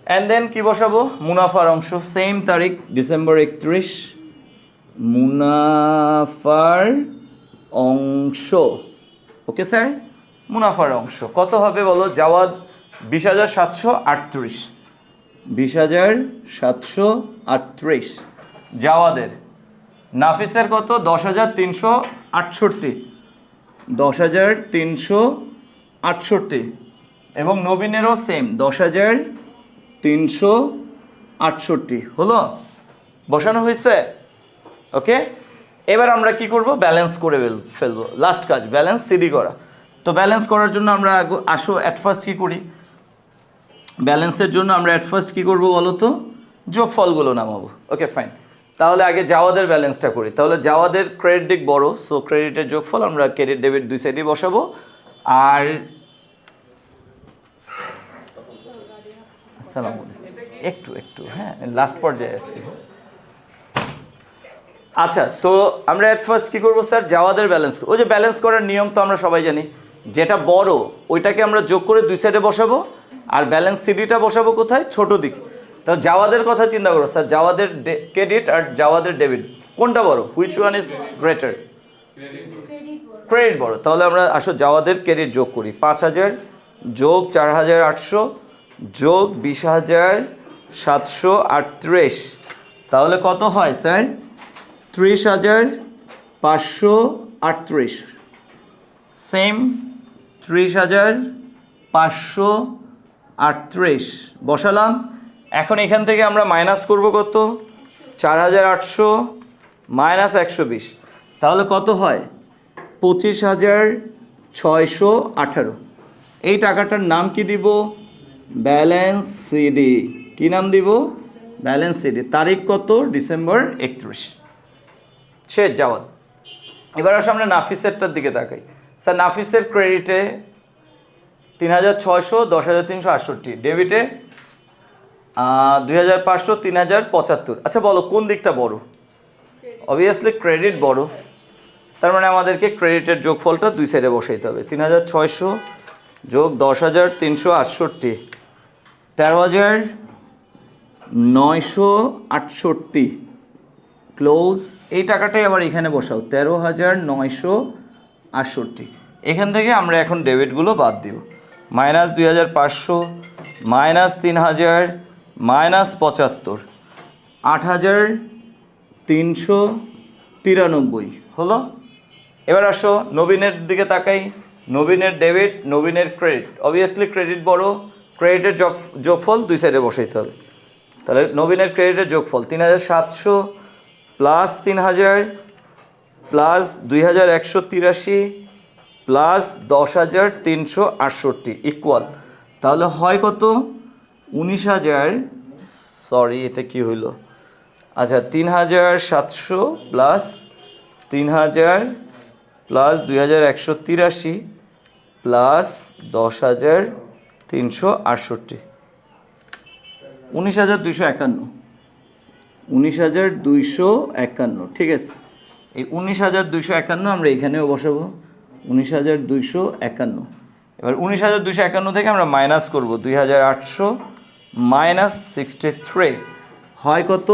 Speaker 1: অ্যান্ড দেন কি বসাবো? মুনাফার অংশ। সেম তারিখ ডিসেম্বর 31, মুনাফার অংশ। ওকে স্যার, মুনাফার অংশ কত হবে বলো? জাওয়াদ 20,738, 20,738। জাওয়াদের, নাফিসের কত 10,368, 10,368 এবং নবীনেরও সেম 10,368 হলো, বসানো হয়েছে। ওকে, এবার আমরা কি করব, ব্যালেন্স করে ফেলবো। লাস্ট কাজ ব্যালেন্স সিডি করা। তো ব্যালেন্স করার জন্য আমরা আসো অ্যাট ফার্স্ট কী করি, ব্যালেন্সের জন্য আমরা অ্যাট ফার্স্ট কী করবো বলো তো, যোগফলগুলো নামাবো। ওকে ফাইন, তাহলে আগে জাওয়াদের ব্যালেন্সটা করি। তাহলে জাওয়াদের ক্রেডিট দিক বড়, সো ক্রেডিটের যোগফল আমরা ক্রেডিট ডেবিট দুই সাইডেই বসাবো। আর আসসালামু আলাইকুম, একটু হ্যাঁ লাস্ট পর্যায়ে আসছি। আচ্ছা, তো আমরা অ্যাট ফার্স্ট কী করবো স্যার, জাওয়াদের ব্যালেন্স। ওই যে ব্যালেন্স করার নিয়ম তো আমরা সবাই জানি, যেটা বড় ওইটাকে আমরা যোগ করে দুই সাইডে বসাবো, আর ব্যালেন্স সিডিটা বসাবো কোথায়, ছোট দিকে। তো জাওয়াদের কথা চিন্তা করো স্যার, জাওয়াদের ক্রেডিট আর জাওয়াদের ডেবিট কোনটা বড়, which one is greater? Credit বড়। তাহলে আমরা আসো জাওয়াদের ক্রেডিট যোগ করি, 5,000 যোগ 4,800 যোগ 20,738, তাহলে কত হয় স্যার, 30,538। সেম 30,538 বসালাম। এখন এখান থেকে আমরা মাইনাস করব কত, 4,800 মাইনাস 120, তাহলে কত হয়, 25,618। এই টাকাটার নাম কি দিব, ব্যালেন্স সিডি। কি নাম দিব, ব্যালেন্স সিডি। তারিখ কত, ডিসেম্বর 31। শেষ জাওয়াদ। এবার আসলে আমরা নাফিসেরটার দিকে তাকাই। স্যার নাফিসের ক্রেডিটে 3,600, 10,368, ডেবিটে 2,500, 3,075। আচ্ছা বলো কোন দিকটা বড়? অবভিয়াসলি ক্রেডিট বড়, তার মানে আমাদেরকে ক্রেডিটের যোগফলটা দুই সাইডে বসাইতে হবে। 3,600 যোগ 10,368, 13,968 ক্লোজ। এই টাকাটাই আবার এখানে বসাও, 13,968। এখান থেকে আমরা এখন ডেবিটগুলো বাদ দিব, মাইনাস 2,500 মাইনাস 3,000 মাইনাস 75, 8,393 হলো। এবার আসো নবীনের দিকে তাকাই, নবীনের ডেবিট, নবীনের ক্রেডিট। অবভিয়াসলি ক্রেডিট বড়, ক্রেডিটের যোগফল দুই সাইডে বসাইতে হবে। তাহলে নবীনের ক্রেডিটের যোগফল 3,700 প্লাস 3,000 প্লাস 2,183 প্লাস 10,368 ইকুয়াল, তাহলে হয় কত, 19,000, সরি এটা কি হইল, আচ্ছা 3,700 প্লাস 3,000 প্লাস 2,183 প্লাস 10,368, 19,251, 19,251। ঠিক আছে, এই 19,251 আমরা এখানেও বসাবো, 19,251। এবার 19,251 থেকে আমরা মাইনাস করব 2,800 মাইনাস 63, হয় কত,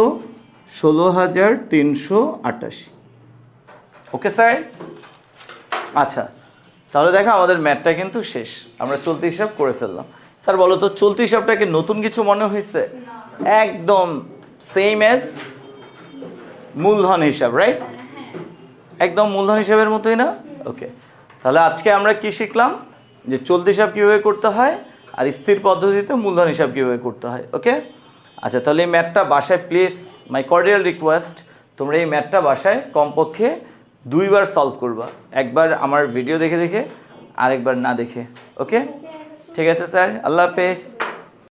Speaker 1: 16,388। Okay sir. আচ্ছা, তাহলে দেখো আমাদের ম্যাথটা কিন্তু শেষ, আমরা চলতি হিসাব করে ফেললাম। স্যার বলো তো চলতি হিসাবটাকে নতুন কিছু মনে হয়েছে? একদম সেম এজ মূলধন হিসাব, রাইট? একদম মূলধন হিসাবের মতোই না? ওকে, তাহলে আজকে আমরা কি শিখলাম, যে চলতি হিসাব কীভাবে করতে হয় আর স্থির পদ্ধতিতে মূলধন হিসাব কীভাবে করতে হয়। ওকে, আচ্ছা তাহলে এই ম্যাথটা বাসায় প্লিজ, মাই কর্ডিয়াল রিকোয়েস্ট, তোমরা এই ম্যাথটা বাসায় কমপক্ষে 2 বার সলভ করবা, একবার আমার ভিডিও দেখে দেখে, আরেকবার না দেখে। ওকে, ঠিক আছে স্যার, আল্লাহ হাফেজ।